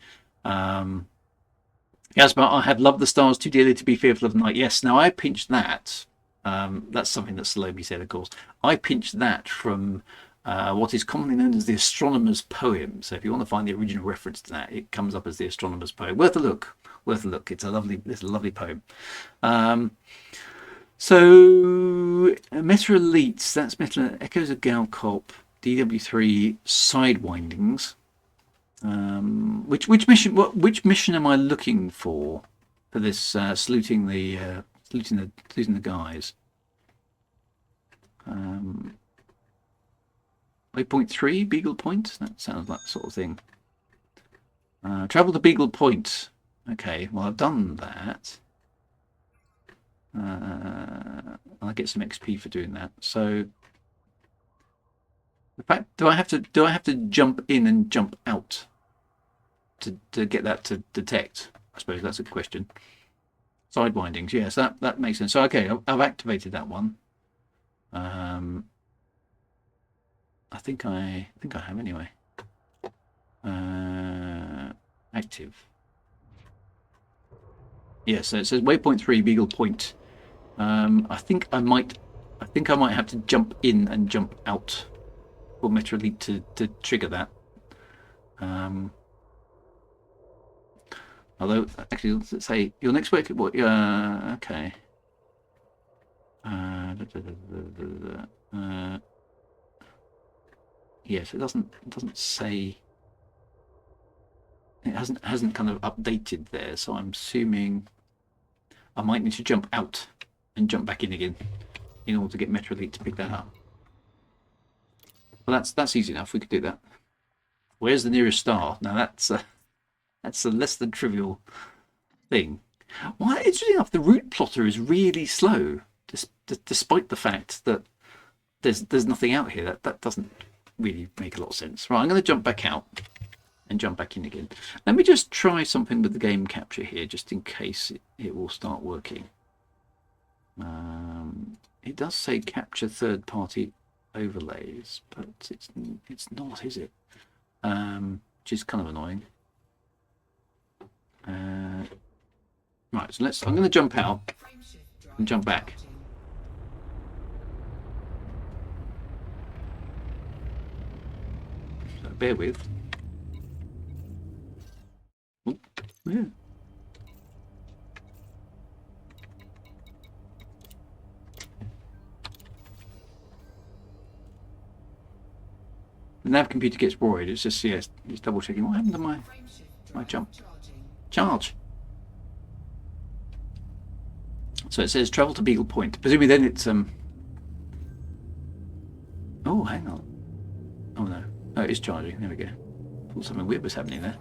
Yes, but I have loved the stars too dearly to be fearful of the night. Yes, now I pinched that. That's something that Salome said, of course. I pinched that from what is commonly known as the astronomer's poem. So if you want to find the original reference to that, it comes up as the astronomer's poem. Worth a look. Worth a look. It's a lovely poem. So Meta Elites, that's Meta Echoes of Galcop, DW3 Sidewindings. Which mission am I looking for this saluting the guys? Waypoint 3, Beagle Point. That sounds like the sort of thing. Travel to Beagle Point. Okay, well I've done that. I'll get some XP for doing that. So, in fact, do I have to jump in and jump out to get that to detect? I suppose that's a question. Sidewindings, yes, that makes sense. So okay, I've activated that one. I think I have anyway. Active. Yes, so it says waypoint 3, Beagle Point. I think I might have to jump in and jump out for Metro Elite to trigger that. Although actually, let's say your next week. What? Okay. Yes, it doesn't say. It hasn't kind of updated there, so I'm assuming I might need to jump out and jump back in again in order to get Metro Elite to pick that up. Well, that's easy enough. We could do that. Where's the nearest star? Now that's a less than trivial thing. Why, interesting enough, the route plotter is really slow, despite the fact that there's nothing out here. That doesn't really make a lot of sense. Right, I'm going to jump back out and jump back in again. Let me just try something with the game capture here, just in case it will start working. It does say capture third-party overlays, but it's not, is it? Which is kind of annoying. Right, so I'm going to jump out and jump back. So bear with. Oh, yeah. The nav computer gets worried. It's just it's double checking. What happened to my jump? Charge. So it says travel to Beagle Point. Presumably then it's Oh, hang on. Oh no. Oh, it's charging. There we go. Thought something weird was happening there.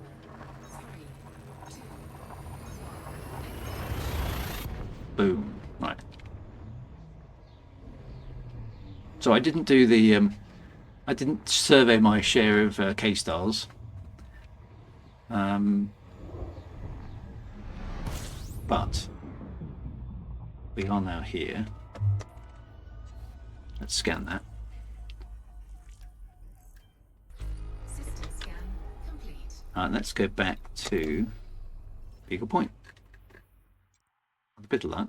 Boom. Right. So I didn't do the I didn't survey my share of K-stars. But we are now here. Let's scan that. System scan complete. And let's go back to Beagle Point. With a bit of luck.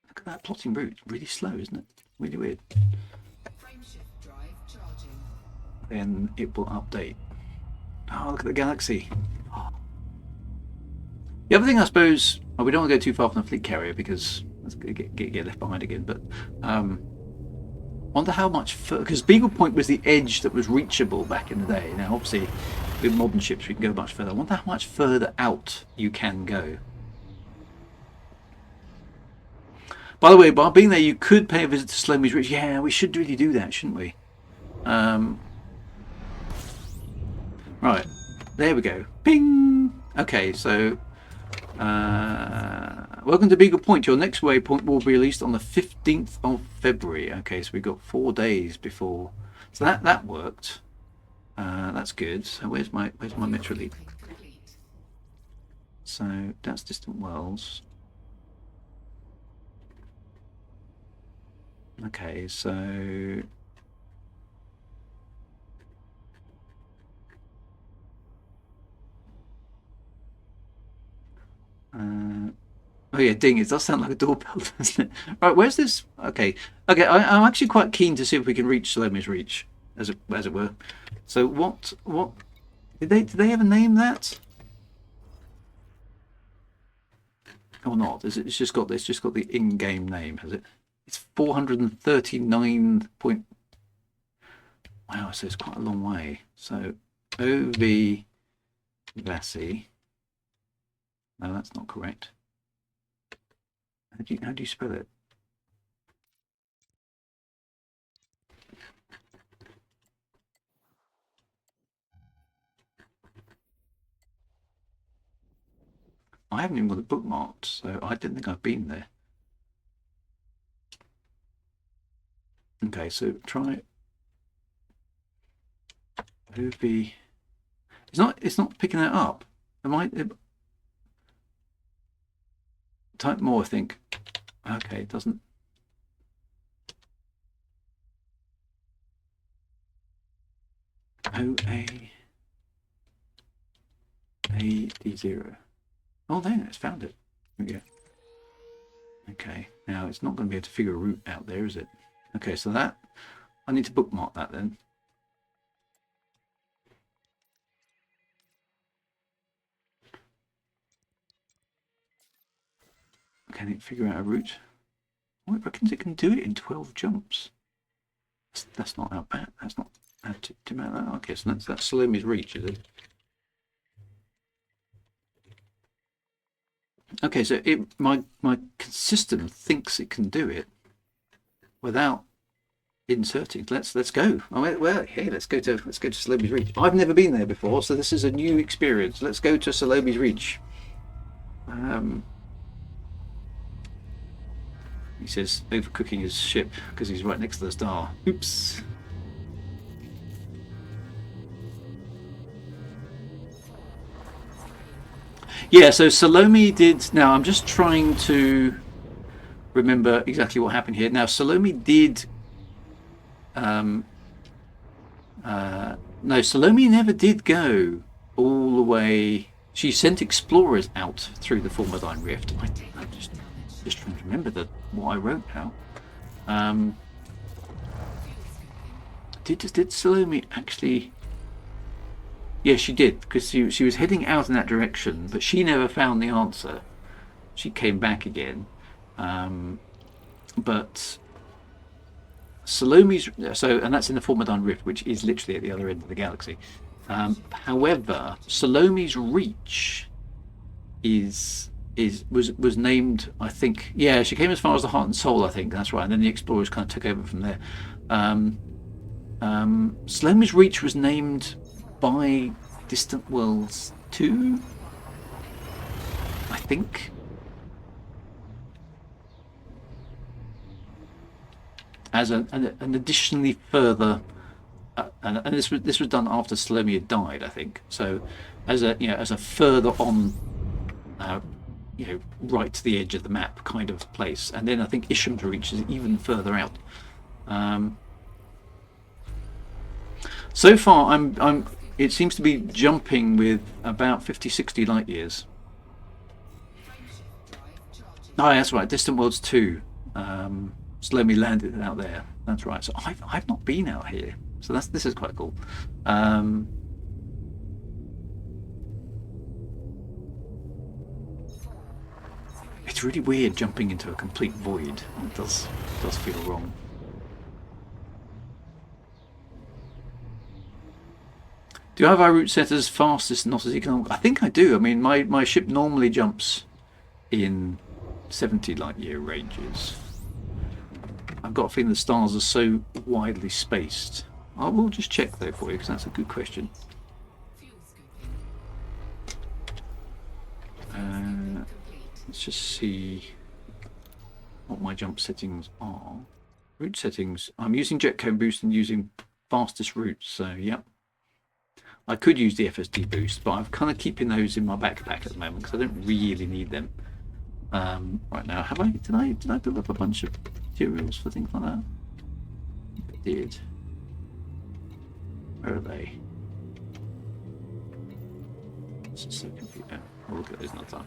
Look at that plotting route. Really slow, isn't it? Really weird. Frameshift drive charging. Then it will update. Oh, look at the galaxy. Oh. The other thing, I suppose, we don't want to go too far from the fleet carrier because let's get left behind again. But wonder how much further, because Beagle Point was the edge that was reachable back in the day. Now, obviously, with modern ships, we can go much further. I wonder how much further out you can go. By the way, by being there, you could pay a visit to Sloamy's Ridge. Yeah, we should really do that, shouldn't we? Right, there we go. Ping! Okay, so welcome to Beagle Point. Your next waypoint will be released on the 15th of February. Okay, so we've got 4 days before. So that worked. That's good. So where's my Metro Elite? So that's Distant Worlds. Okay, so Oh yeah, ding! It does sound like a doorbell, doesn't it? Right, where's this? Okay, okay. I'm actually quite keen to see if we can reach Salome's Reach, as it were. So what did they ever name that or not? Is it? It's just got the in-game name, has it? It's 439 point. Wow, so it's quite a long way. So OV Vassi. No, that's not correct. How do you spell it? I haven't even got it bookmarked, so I didn't think I've been there. Okay, so try OV. It's not picking it up. Am I type more, I think. Okay, it doesn't. OAD0. Oh, there, it's found it. There we go. Okay, now it's not going to be able to figure a route out there, is it? Okay, so that, I need to bookmark that then. Can it figure out a route? Oh, it reckons it can do it in 12 jumps. That's not that bad. That's not too bad. Okay, so that's Salome's Reach, is it? Okay, so my system thinks it can do it without inserting. Let's go. Oh, well, hey, let's go to Salome's Reach. I've never been there before, so this is a new experience. Let's go to Salome's Reach. He says overcooking his ship because he's right next to the star. Oops. Yeah, so Salome did. Now I'm just trying to remember exactly what happened here. Now Salome did. No, Salome never did go all the way. She sent explorers out through the Formidine Rift. I'm just trying to remember what I wrote now. Did Salome actually? Yeah, she did, because she was heading out in that direction, but she never found the answer. She came back again. But Salome's, and that's in the Formidine Rift, which is literally at the other end of the galaxy. However, Salome's Reach was named, I think. Yeah, she came as far as the Heart and Soul, I think. That's right. And then the explorers kind of took over from there. Salome's Reach was named by Distant Worlds 2, I think. As an additionally further, and this was done after Salome had died, I think. So, as a further on, right to the edge of the map kind of place. And then I think Isham's Reach is even further out. So far, it seems to be jumping with about 50-60 light years. Oh, that's right. Distant Worlds 2. Salome landed out there. That's right. So I've not been out here. So this is quite cool. It's really weird jumping into a complete void. It does feel wrong. Do I have our route set as fastest, not as economic? I think I do. I mean, my ship normally jumps in 70 light year ranges. I've got a feeling the stars are so widely spaced. I will just check though for you, because that's a good question. Let's just see what my jump settings are. Route settings. I'm using jet cone boost and using fastest routes. So yep. I could use the FSD boost, but I'm kind of keeping those in my backpack at the moment because I don't really need them right now. Did I build up a bunch of materials for things like that? I did. Where are they? It's a second view. I'll look at those another time.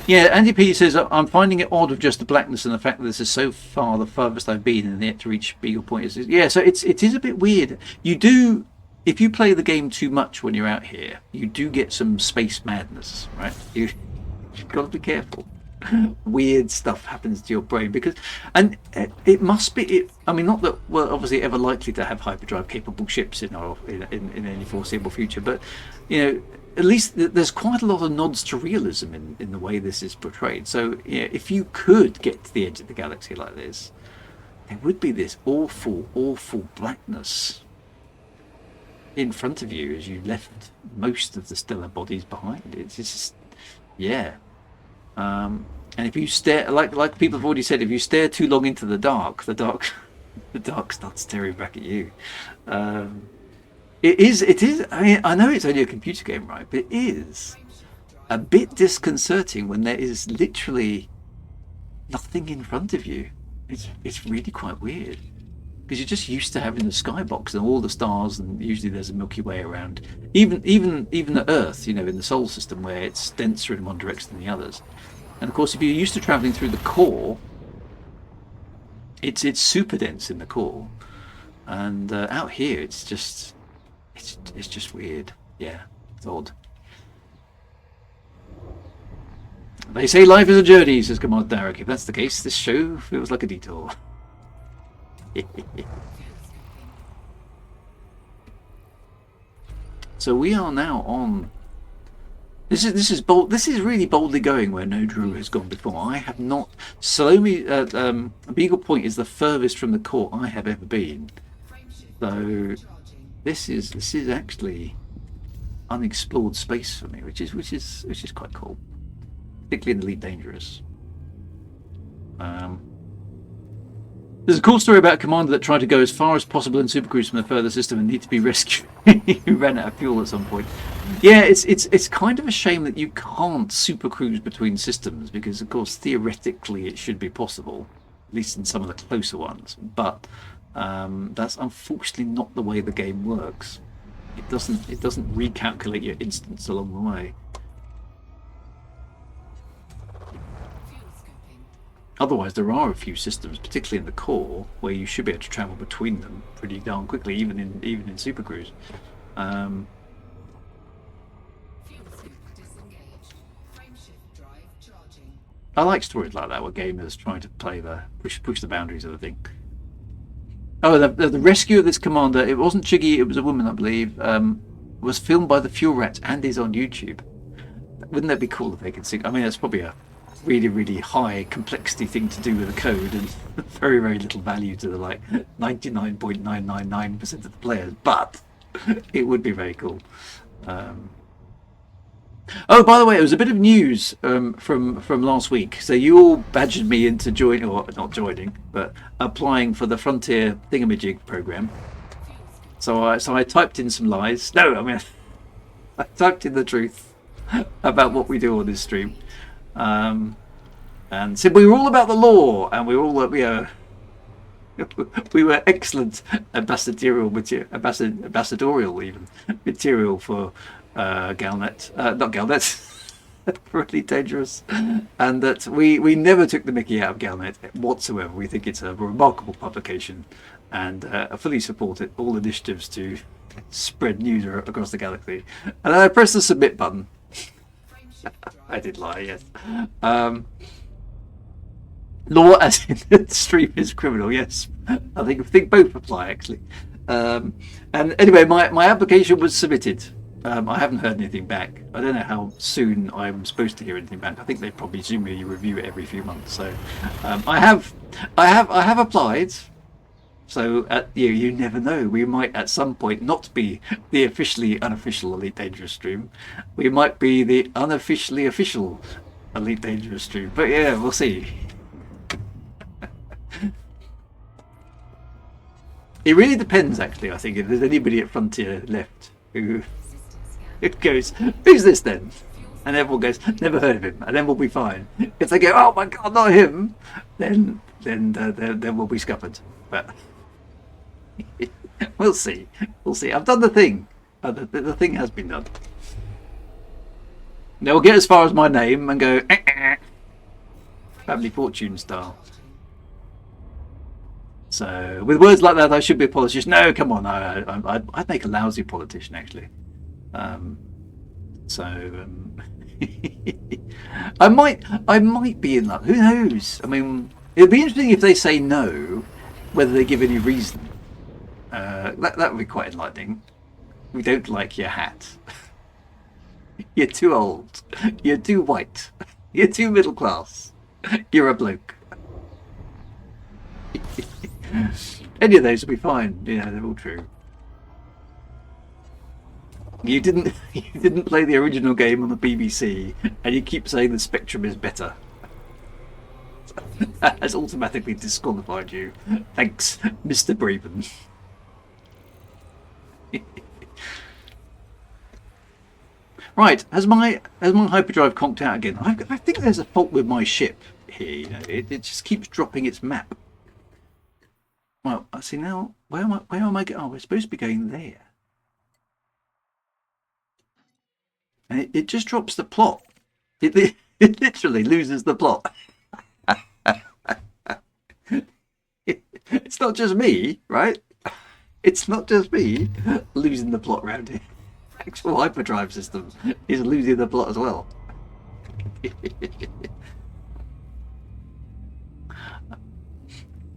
Yeah, Andy P says, I'm finding it odd with just the blackness and the fact that this is so far the furthest I've been and yet to reach Beagle Point. Yeah, so it is a bit weird. You do, if you play the game too much when you're out here, you do get some space madness, right? You've got to be careful. Weird stuff happens to your brain because, and it must be. I mean, not that we're obviously ever likely to have hyperdrive capable ships in any foreseeable future, but you know, at least there's quite a lot of nods to realism in the way this is portrayed. So yeah, if you could get to the edge of the galaxy like this, there would be this awful blackness in front of you as you left most of the stellar bodies behind. It's just, yeah. And if you stare, like people have already said, if you stare too long into the dark starts staring back at you. It is. I mean, I know it's only a computer game, right? But it is a bit disconcerting when there is literally nothing in front of you. It's really quite weird because you're just used to having the skybox and all the stars, and usually there's a Milky Way around. Even the Earth, you know, in the solar system, where it's denser in one direction than the others. And of course, if you're used to traveling through the core, it's super dense in the core, and out here it's just weird. Yeah, it's odd. They say life is a journey, says Commander Derek. If that's the case, this show feels like a detour. So we are now on. This is bold. This is really boldly going where no Drew has gone before. I have not. Salome, Beagle Point is the furthest from the core I have ever been. So this is actually unexplored space for me, which is quite cool, particularly in Elite Dangerous. There's a cool story about a commander that tried to go as far as possible in Supercruise from the further system and need to be rescued. Who ran out of fuel at some point. Yeah, it's kind of a shame that you can't supercruise between systems because, of course, theoretically it should be possible, at least in some of the closer ones. But that's unfortunately not the way the game works. It doesn't recalculate your instance along the way. Otherwise, there are a few systems, particularly in the core, where you should be able to travel between them pretty darn quickly, even in Supercruise. I like stories like that where gamers try to play push the boundaries of the thing. Oh, the rescue of this commander, it wasn't Chiggy, it was a woman, I believe, was filmed by the Fuel Rats and is on YouTube. Wouldn't that be cool if they could see? I mean, that's probably a really, really high complexity thing to do with the code and very, very little value to the 99.999% of the players, but it would be very cool. Oh, by the way, it was a bit of news from last week. So you all badgered me into not joining, but applying for the Frontier Thingamajig program. So I typed in some lies. No, I mean, I typed in the truth about what we do on this stream. And said we were all about the law, and we were all we were excellent ambassadorial material for Galnet, not Galnet, really dangerous, and that we never took the mickey out of Galnet whatsoever. We think it's a remarkable publication, and fully support all initiatives to spread news across the galaxy. And then I pressed the submit button. I did lie, yes. Law as in the stream is criminal, yes. I think both apply, actually. And anyway, my application was submitted. I haven't heard anything back. I don't know how soon I'm supposed to hear anything back. I think they probably presumably review it every few months. So I have applied. So you never know. We might at some point not be the officially unofficial Elite Dangerous stream. We might be the unofficially official Elite Dangerous stream. But yeah, we'll see. It really depends, actually. I think if there's anybody at Frontier left who goes, "Who's this then?" and everyone goes, "Never heard of him," and then we'll be fine. If they go, "Oh my God, not him," then we'll be scuppered. But we'll see. We'll see. I've done the thing. The thing has been done. They'll get as far as my name and go, Family fortune style. So, with words like that, I should be a politician. No, come on, I'd make a lousy politician, actually. I might be in luck. Who knows? I mean, it'd be interesting if they say no, whether they give any reason. That would be quite enlightening. We don't like your hat. You're too old. You're too white. You're too middle class. You're a bloke. Any of those will be fine. Yeah, they're all true. You didn't play the original game on the BBC, and you keep saying the Spectrum is better. That has automatically disqualified you. Thanks, Mr. Braven. Right, has my hyperdrive conked out again? I think there's a fault with my ship here. You know, it just keeps dropping its map. Well, I see now. Where am I going? Oh, we're supposed to be going there. And it just drops the plot. It literally loses the plot. It's not just me, right? It's not just me losing the plot around here. Actual hyperdrive system is losing the plot as well.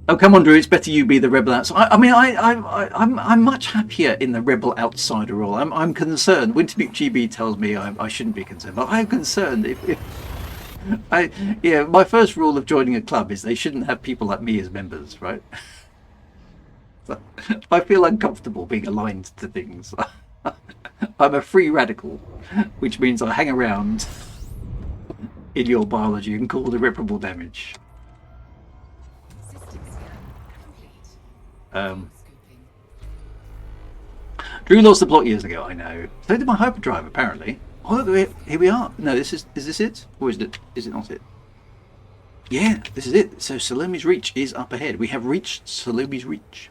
Oh, come on, Drew. It's better you be the rebel outsider. I'm much happier in the rebel outsider role. I'm concerned. Winterbutte GB tells me I shouldn't be concerned, but I'm concerned. My first rule of joining a club is they shouldn't have people like me as members, right? So, I feel uncomfortable being aligned to things. I'm a free radical, which means I hang around in your biology and cause irreparable damage. Drew lost the plot years ago, I know. So did my hyperdrive, apparently. Oh, look, here we are. No, is this it? Or is it not it? Yeah, this is it. So Salome's Reach is up ahead. We have reached Salome's Reach.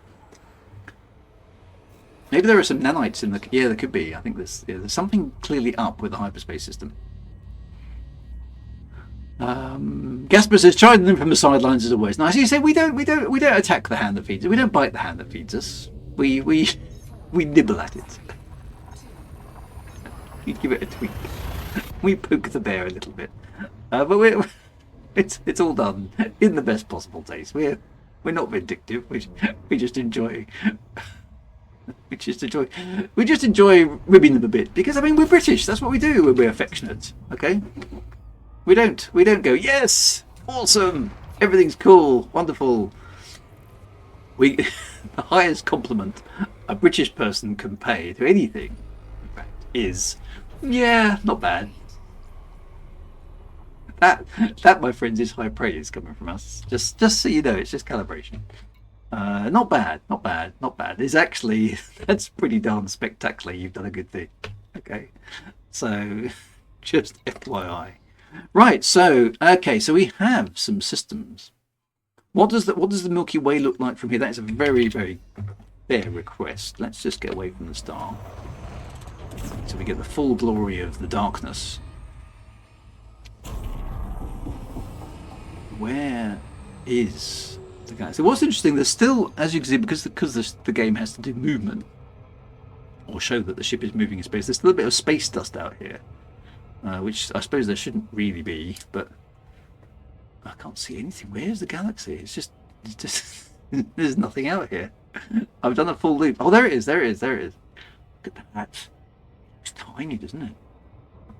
Maybe there are some nanites in the... Yeah, there could be. I think there's something clearly up with the hyperspace system. Gasper says, chiding them from the sidelines as always. Nice. You say we don't attack the hand that feeds us. We don't bite the hand that feeds us. We nibble at it. We give it a tweak. We poke the bear a little bit. But it's all done in the best possible taste. We're not vindictive. We just enjoy. We just enjoy ribbing them a bit because I mean we're British. That's what we do when we're affectionate. Okay. We don't go, yes, awesome, everything's cool, wonderful. The highest compliment a British person can pay to anything, in fact, is, yeah, not bad. That, my friends, is high praise coming from us. Just so you know, it's just calibration. Not bad. It's actually, that's pretty darn spectacular. You've done a good thing. Okay, so just FYI. Right, so so we have some systems. What does the Milky Way look like from here? That is a very, very fair request. Let's just get away from the star, so we get the full glory of the darkness. Where is the guy? So what's interesting? There's still, as you can see, because the game has to do movement or show that the ship is moving in space. There's still a bit of space dust out here. Which I suppose there shouldn't really be, but I can't see anything. Where's the galaxy? It's just there's nothing out here. I've done a full loop. Oh, there it is. Look at that. It's tiny, doesn't it?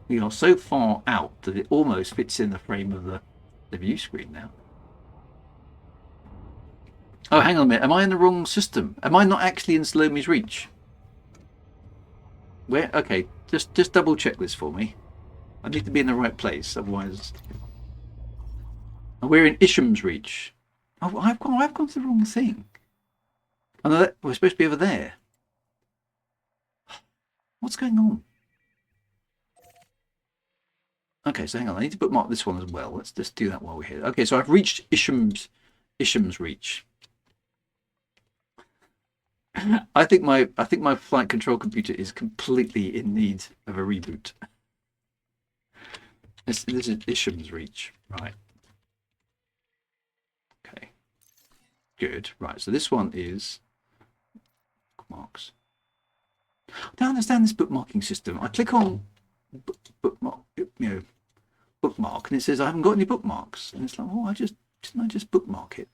We are so far out that it almost fits in the frame of the view screen now. Oh, hang on a minute. Am I in the wrong system? Am I not actually in Salome's Reach? Where? Okay, just double check this for me. I need to be in the right place, otherwise. Oh, we're in Isham's Reach. Oh, I've gone to the wrong thing. Oh, no, we're supposed to be over there. What's going on? Okay, so hang on. I need to bookmark this one as well. Let's just do that while we're here. Okay, so I've reached Isham's Reach. I think my flight control computer is completely in need of a reboot. This is Isham's Reach, right? Good. Right. So this one is bookmarks. I don't understand this bookmarking system. I click on bookmark, bookmark, and it says I haven't got any bookmarks, and it's like, oh, didn't I just bookmark it?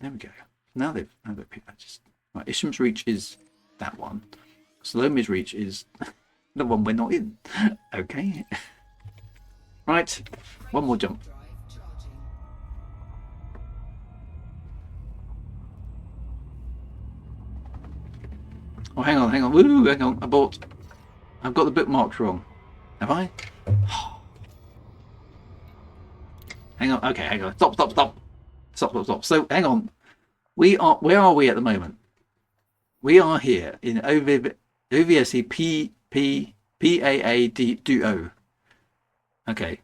There we go. Now they've picked that. Just right. Isham's Reach is that one. Salome's Reach is the one we're not in. Okay. Right. One more jump. Drive charging. Oh, hang on. Woo, hang on. I've got the bookmarks wrong. Have I? Hang on. Okay, hang on. Stop. So, hang on. Where are we at the moment? We are here in OVSE PAA Duo. Okay.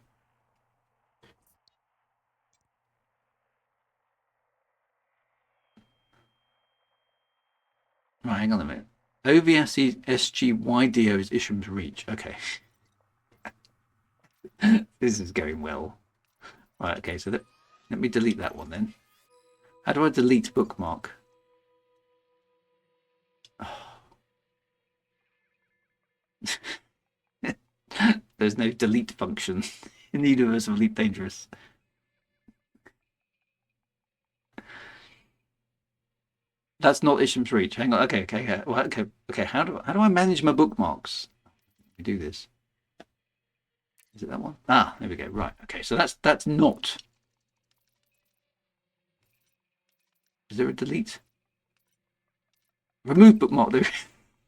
Right, hang on a minute. OVSE SGYDO is Isham's Reach. Okay. This is going well. Right, okay, so let me delete that one then. How do I delete bookmark? There's no delete function in the universe of Leap Dangerous. That's not Isham's Reach. Hang on. Okay. Well, okay. How do I manage my bookmarks? Let me do this. Is it that one? Ah, there we go. Right. Okay. So that's not. Is there a delete? Remove bookmark. There.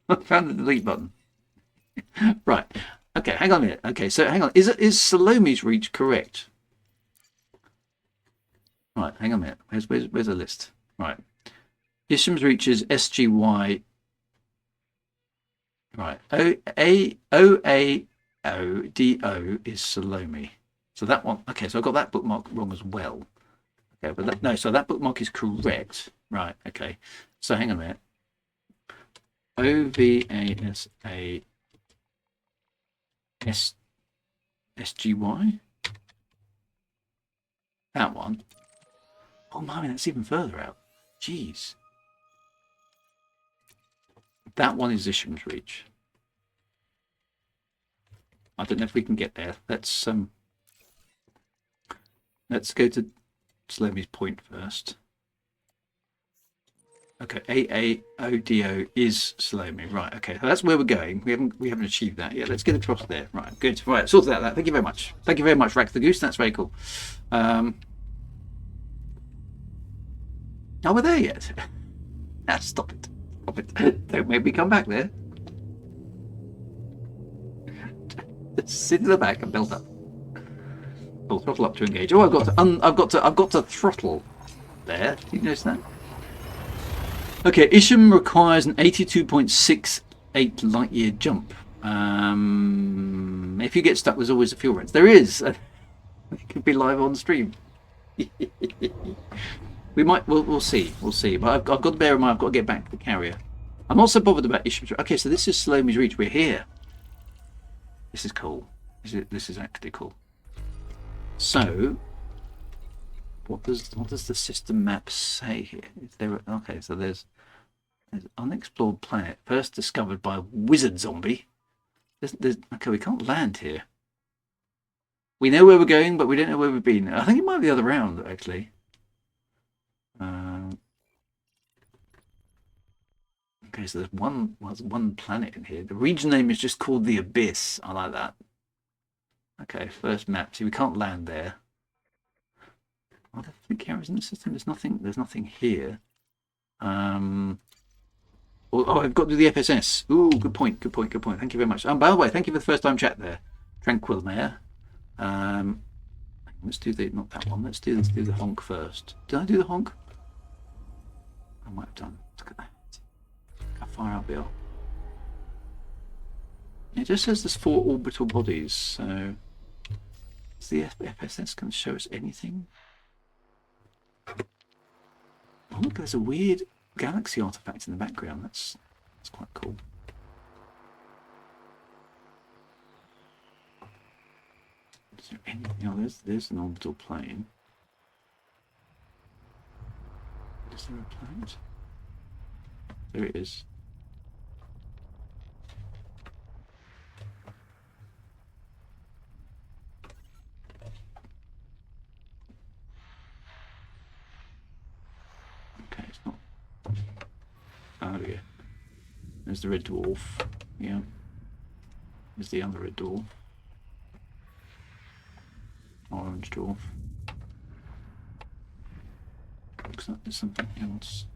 I found the delete button. Right. Okay. Hang on a minute. Okay. So hang on. Is Salome's Reach correct? Right. Hang on a minute. Where's the list? Right. Isham's Reach is SGY. Right. OAODO is Salome. So that one. Okay. So I got that bookmark wrong as well. Okay. But no. So that bookmark is correct. Right. Okay. So hang on a minute. OVASA SGY. That one. Oh my, that's even further out. Jeez. That one is Isham's Reach. I don't know if we can get there. Let's go to Salome's Point first. Okay, AAODO is Salome. Right, okay. So that's where we're going. We haven't achieved that yet. Let's get across there. Right, good. Right, sorted out that. Thank you very much. Thank you very much, Rack the Goose. That's very cool. Oh, we're there yet? Ah, stop it. Stop it. Don't make me come back there. Just sit in the back and build up. Oh, throttle up to engage. Oh, I've got to throttle there. Did you notice that? Okay, Isham requires an 82.68 light year jump. If you get stuck, there's always a fuel rinse. There is. It could be live on stream. We'll see. We'll see. But I've got to bear in mind, I've got to get back to the carrier. I'm not so bothered about Isham's. Okay, so this is Salome's Reach. We're here. This is cool. This is actually cool. So, what does the system map say here? Is there okay? So there's unexplored planet first discovered by a wizard zombie. Okay, we can't land here. We know where we're going, but we don't know where we've been. I think it might be the other round actually. Okay, so there's one planet in here. The region name is just called the Abyss. I like that. Okay, first map. See, we can't land there. Are there 3 carriers in the system? There's nothing here. Oh, I've got to do the FSS. Ooh, good point. Thank you very much. By the way, thank you for the first time chat there, Tranquil Mayor. Let's do not that one. Let's do the honk first. Did I do the honk? I might have done. Look at that. How far out we are. It just says there's 4 orbital bodies. So is the FSS going to show us anything? Oh, look, there's a weird galaxy artifact in the background. That's quite cool. Is there anything? Oh, there's an orbital plane. Is there a planet? There it is. Okay, it's not. Oh yeah. There's the red dwarf. Yeah. There's the other red dwarf. Orange dwarf. Looks like there's something else.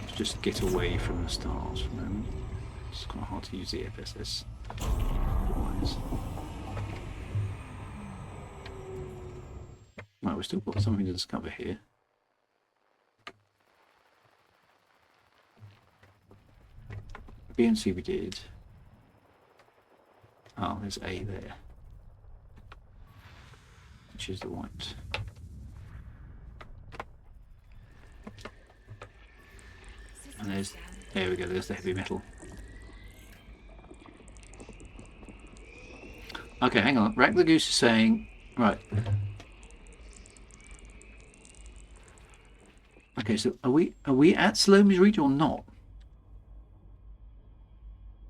Let's just get away from the stars for a moment. It's quite hard to use the FSS. Otherwise. Right, we've still got something to discover here. B and C we did. Oh, there's A there. Which is the white. And there we go, there's the heavy metal. Okay, hang on. Rack the Goose is saying, right. Okay, so are we at Salomy's Reach or not?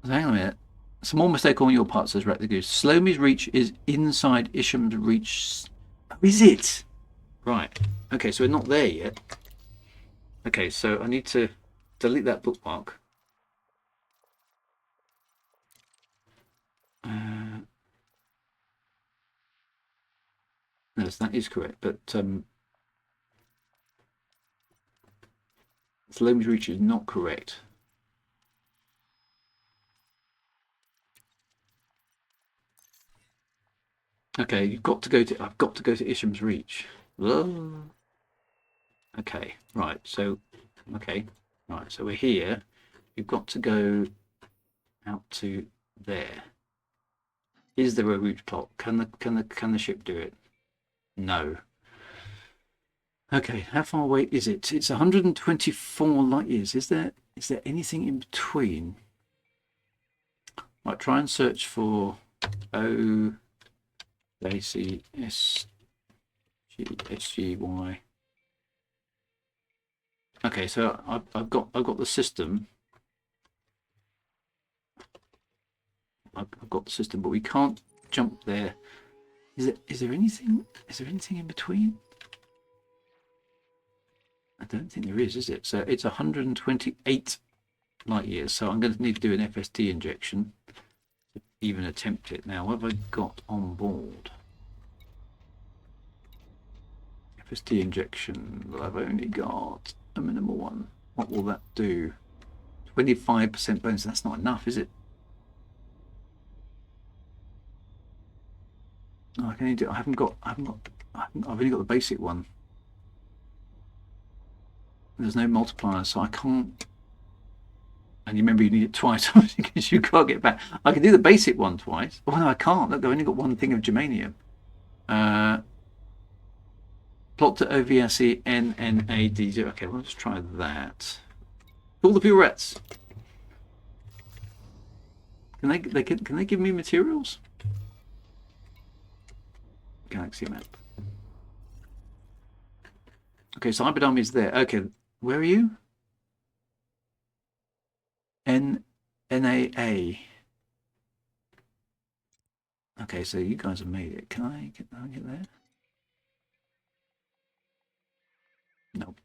So hang on a minute. Small mistake on your part, says Rack the Goose. Salomy's Reach is inside Isham's Reach. Oh, is it? Right. Okay, so we're not there yet. Okay, so I need to delete that bookmark. No, that is correct, but Salomy's Reach is not correct. Okay, you've got to go to. I've got to go to Isham's Reach. Whoa. Okay, right. So, okay, right. So we're here. You've got to go out to there. Is there a route plot? Can the ship do it? No. Okay, how far away is it? It's 124 light years. Is there anything in between? Right, try and search for O. SGY. Okay, so I've got the system. I've got the system, but we can't jump there. Is there anything in between? I don't think there is it? So it's 128 light years. So I'm going to need to do an FSD injection to even attempt it. Now, what have I got on board? FSD injection. Well, I've only got a minimal one. What will that do? 25% bonus. That's not enough, is it? No, I can only do. I've only got the basic one. There's no multiplier, so I can't. And you remember you need it twice because you can't get back. I can do the basic one twice. Oh no, I can't. Look, I've only got one thing of germanium. Plot to OVSE NNAD0. Okay, well, let's try that. Call the pirouettes. Can they give me materials? Galaxy map. Okay, so Ibadam is there. Okay, where are you? NAA. Okay, so you guys have made it. Can I get there? No.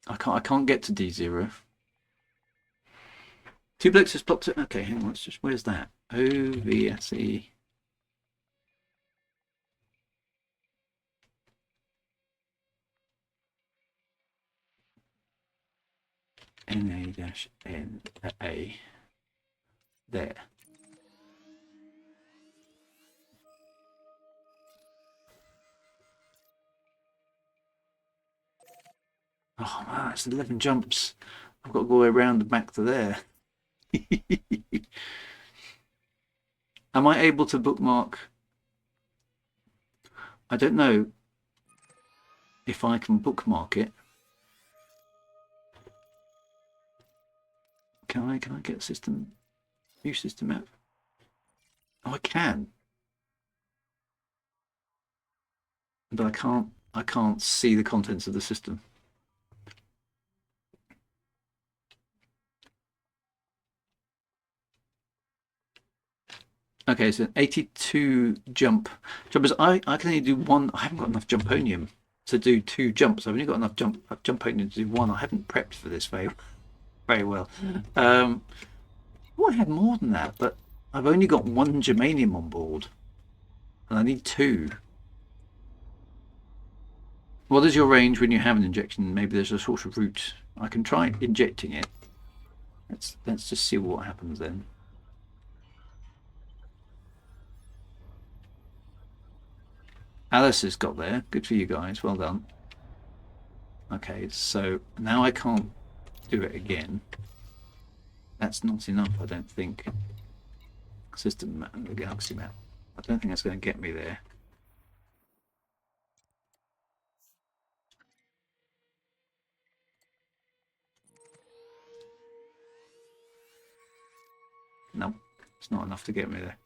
I can't get to D0. Two blokes has plopped it. Okay, hang on, let's just where's that? OVSE. NA-NA. There. Oh man, it's 11 jumps. I've got to go around and back to there. Am I able to bookmark? I don't know if I can bookmark it. Can I get a system, view system map? Oh, I can. But I can't see the contents of the system. Okay, so 82 jumpers. I can only do one. I haven't got enough jumponium to do 2 jumps. I've only got enough jumponium to do 1. I haven't prepped for this very well. Oh, I had more than that, but I've only got 1 germanium on board, and I need 2. What is your range when you have an injection? Maybe there's a sort of route. I can try injecting it. Let's just see what happens then. Alice has got there. Good for you guys. Well done. Okay, so now I can't do it again. That's not enough, I don't think. System map, the galaxy map. I don't think that's going to get me there. No, it's not enough to get me there.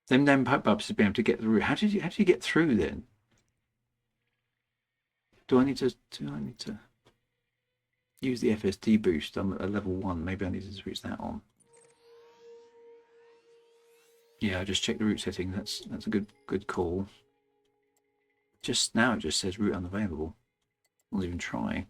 Them damn pop-ups to be able to get through. How did you get through then? Do I need to use the FSD boost? I'm at level 1. Maybe I need to switch that on. Yeah, I just checked the route setting. That's a good call. Just now it just says route unavailable. I wasn't even trying.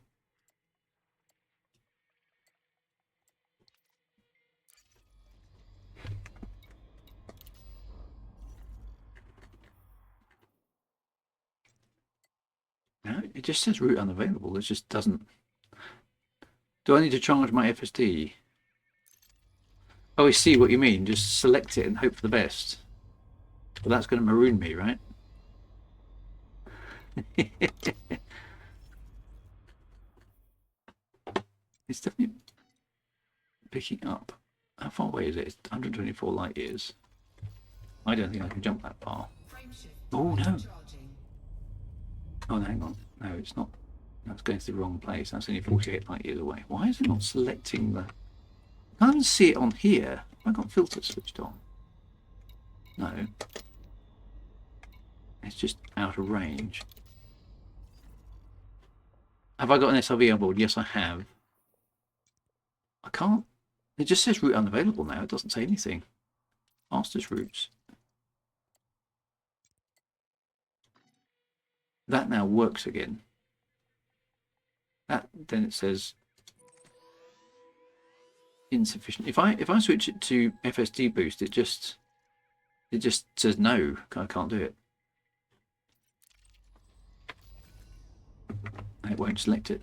No, it just says route unavailable. It just doesn't. Do I need to charge my FSD? Oh, I see what you mean. Just select it and hope for the best. But that's going to maroon me, right? It's definitely picking up. How far away is it? It's 124 light years. I don't think I can jump that far. Oh no! Oh, no, hang on. No, it's not. That's going to the wrong place. That's only 48 light years away. Why is it not selecting the... I can't even see it on here. Have I got filters switched on? No. It's just out of range. Have I got an SRV on board? Yes, I have. I can't... It just says route unavailable now. It doesn't say anything. Fastest routes. That now works again. That then it says insufficient. If I switch it to FSD boost, it just says no. I can't do it. And it won't select it.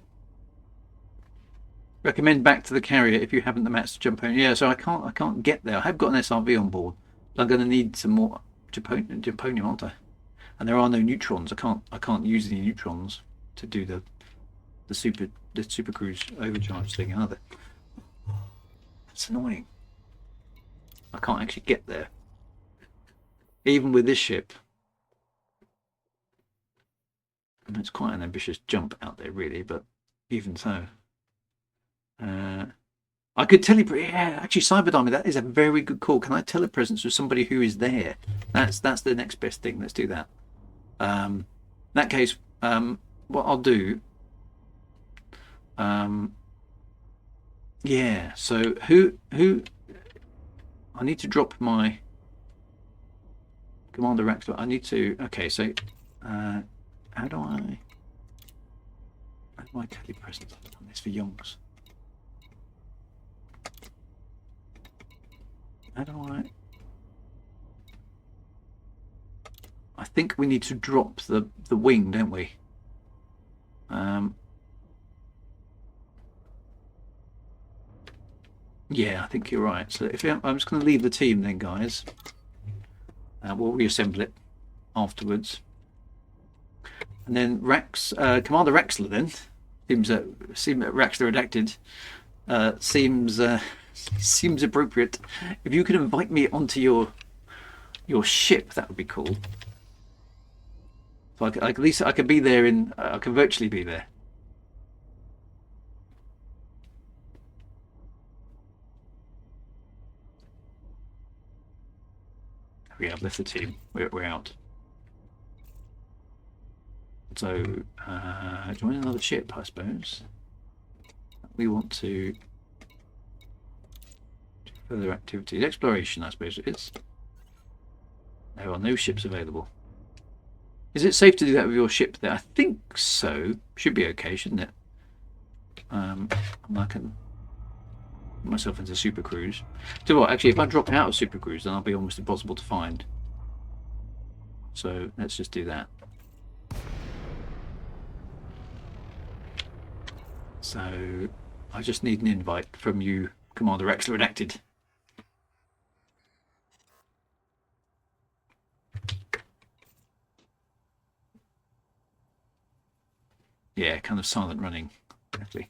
Recommend back to the carrier if you haven't the mats to jump on. Yeah, so I can't get there. I have got an SRV on board, but I'm going to need some more Japonium, aren't I? And there are no neutrons. I can't use any neutrons to do the super cruise overcharge thing either. That's annoying. I can't actually get there. Even with this ship. And it's quite an ambitious jump out there really, but even so. I could yeah, actually Cyberdime, that is a very good call. Can I telepresence with somebody who is there? That's the next best thing. Let's do that. In that case, what I'll do, yeah, so who I need to drop my Commander Raxler. I need to, okay, so how do I telepresence? I've done this for Yonks. How do I think we need to drop the wing, don't we? Yeah, I think you're right. So if I'm just going to leave the team then, guys. We'll reassemble it afterwards. And then Commander Raxler then seems Raxler redacted seems appropriate. If you could invite me onto your ship, that would be cool. So at least I could be there I can virtually be there. I've left the team. We're out. So, join another ship, I suppose. We want to do further activities. Exploration, I suppose it is. There are no ships available. Is it safe to do that with your ship there? I think so. Should be okay, shouldn't it? I can put myself into Super Cruise. So what, actually, if I drop out of Super Cruise, then I'll be almost impossible to find. So let's just do that. So I just need an invite from you, Commander X Redacted. Yeah, kind of silent running, exactly.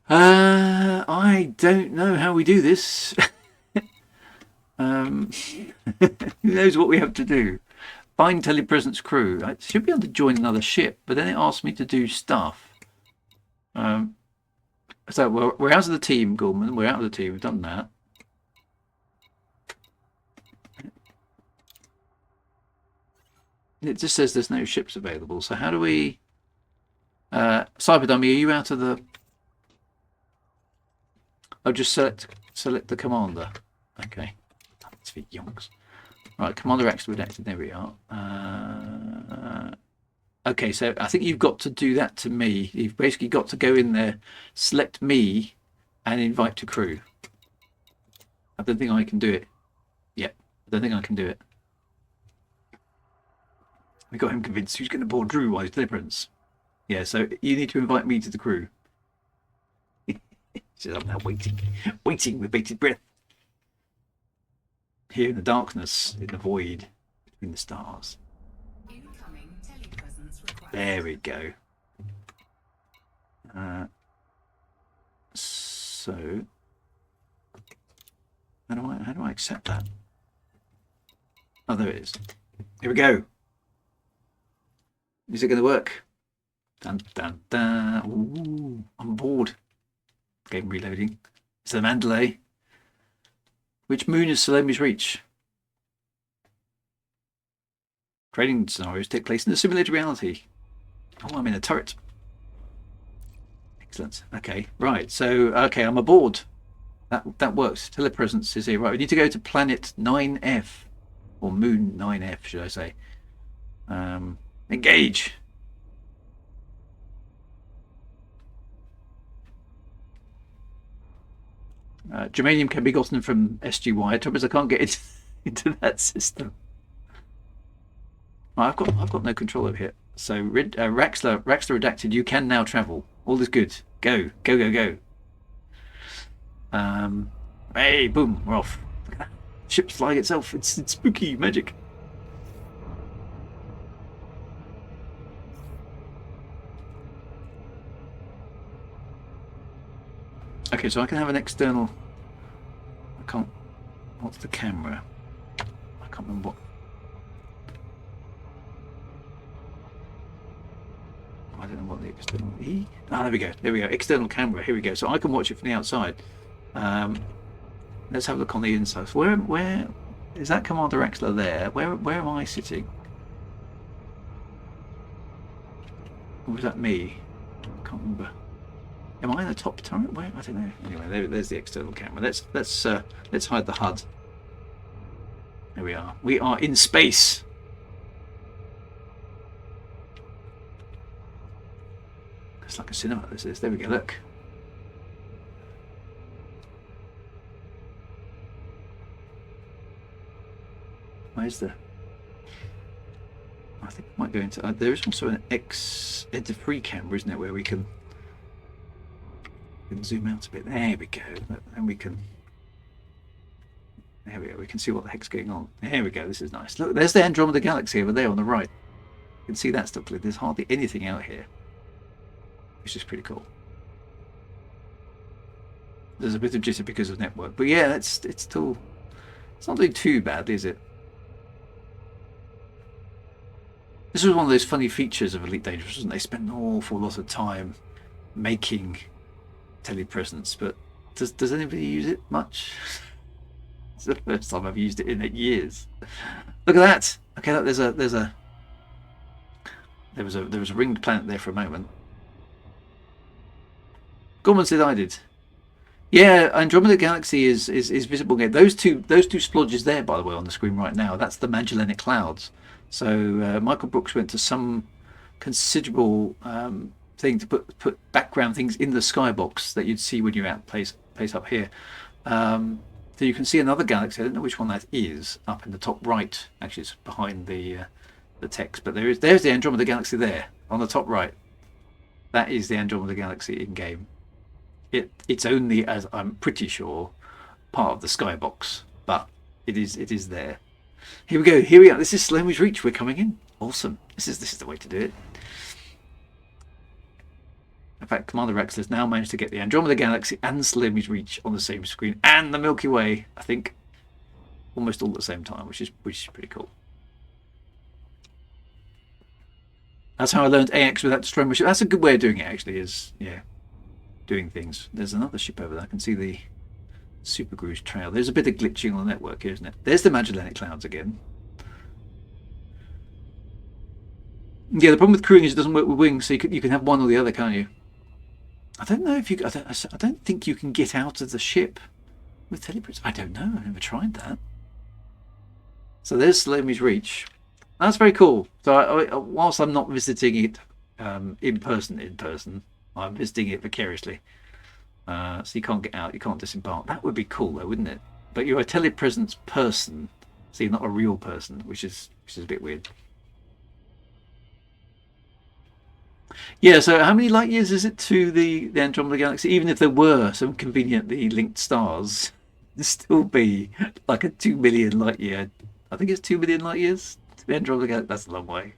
I don't know how we do this. Who knows what we have to do? Find Telepresence crew. I should be able to join another ship, but then it asks me to do stuff. So we're out of the team, Gorman. We're out of the team. We've done that. It just says there's no ships available. So how do we... Cyber Dummy, are you out of the... I'll just select the commander. Okay. That's for yonks. Right, Commander X redacted. There we are. Okay, so I think you've got to do that to me. You've basically got to go in there, select me, and invite to crew. I don't think I can do it. Yep, I don't think I can do it. We got him convinced who's going to board Drew while he's Telepresence. Yeah, so you need to invite me to the crew. So I'm now waiting with bated breath. Here in the darkness, in the void, between the stars. Incoming telepresence request. There we go. So, how do I accept that? Oh, there it is. Here we go. Is it going to work? Dun dun dun. Ooh, I'm bored. Game reloading. It's the Mandalay. Which moon is Salome's reach? Training scenarios take place in a simulated reality. Oh, I'm in a turret. Excellent. Okay, right. So, okay, I'm aboard. That works. Telepresence is here. Right, we need to go to planet 9F. Or moon 9F, should I say. Engage. Germanium can be gotten from SGY. Trouble is I can't get into that system. Right, I've got no control over here. So Raxler redacted. You can now travel. All is good. Go. Hey, boom, we're off. Ship's flying itself. It's spooky magic. Okay, so I can have an external... I can't... What's the camera? I can't remember what... I don't know what the external... E? Ah, there we go. There we go. External camera. Here we go. So I can watch it from the outside. Let's have a look on the inside. So where... Is that Commander Axler there? Where am I sitting? Or was that me? I can't remember. Am I in the top turret? Where? I don't know. Anyway, there's the external camera. Let's hide the HUD. There we are. We are in space. It's like a cinema. This is. There we go. Look. Where's the? I think I might go into. There is also an free camera, isn't it, where we can zoom out a bit. There we go. And we can. There we go. We can see what the heck's going on. There we go. This is nice. Look, there's the Andromeda Galaxy over there on the right. You can see that stuff. There's hardly anything out here, which is pretty cool. There's a bit of jitter because of network, but yeah, it's still. It's not doing too bad, is it? This was one of those funny features of Elite Dangerous, wasn't they? Spend an awful lot of time making telepresence, but does anybody use it much? It's the first time I've used it in years. Look at that. Okay, look, there was a ringed planet there for a moment. Gorman said I did. Yeah, Andromeda Galaxy is visible again. Those two splodges there, by the way, on the screen right now. That's the Magellanic Clouds. So Michael Brooks went to some considerable thing to put background things in the skybox that you'd see when you're out place up here. So you can see another galaxy. I don't know which one that is up in the top right. Actually, it's behind the text, but there's the Andromeda Galaxy there on the top right. That is the Andromeda Galaxy in game. It's only, as I'm pretty sure, part of the skybox, but it is there. Here we go. Here we are. This is Slamy's Reach. We're coming in. Awesome. This is the way to do it. In fact, Commander Rex has now managed to get the Andromeda Galaxy and Slamy's Reach on the same screen, and the Milky Way, I think, almost all at the same time, which is pretty cool. That's how I learned AX without destroying my ship. That's a good way of doing it, actually, is, yeah, doing things. There's another ship over there. I can see the Super Cruise trail. There's a bit of glitching on the network here, isn't it? There's the Magellanic Clouds again. Yeah, the problem with crewing is it doesn't work with wings, so you can have one or the other, can't you? I don't know if you... I don't think you can get out of the ship with telepresence. I don't know. I've never tried that. So there's Slamy's Reach. That's very cool. So whilst I'm not visiting it in person, I'm visiting it vicariously. So you can't get out, you can't disembark. That would be cool, though, wouldn't it? But you're a telepresence person, so you're not a real person, which is a bit weird. Yeah. So how many light years is it to the Andromeda Galaxy? Even if there were some conveniently linked stars, it'd still be like a 2 million light year. I think it's 2 million light years to the Andromeda Galaxy. That's a long way,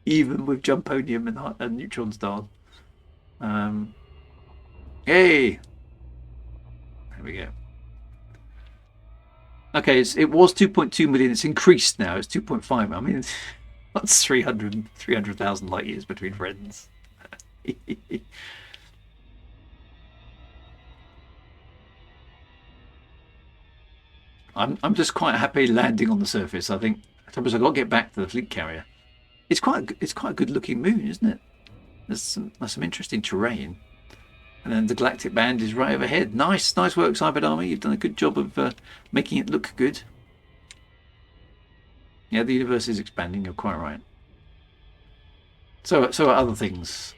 even with Jumponium and neutron stars. Hey, there we go. Okay, it was 2.2 million. It's increased now. It's 2.5. I mean, that's 300,000 light years between friends. I'm just quite happy landing on the surface. I think I've got to get back to the fleet carrier. It's quite a good looking moon, isn't it? There's some interesting terrain. And then the galactic band is right overhead. Nice work, Cybert Army. You've done a good job of making it look good. Yeah, the universe is expanding. You're quite right. So are other things.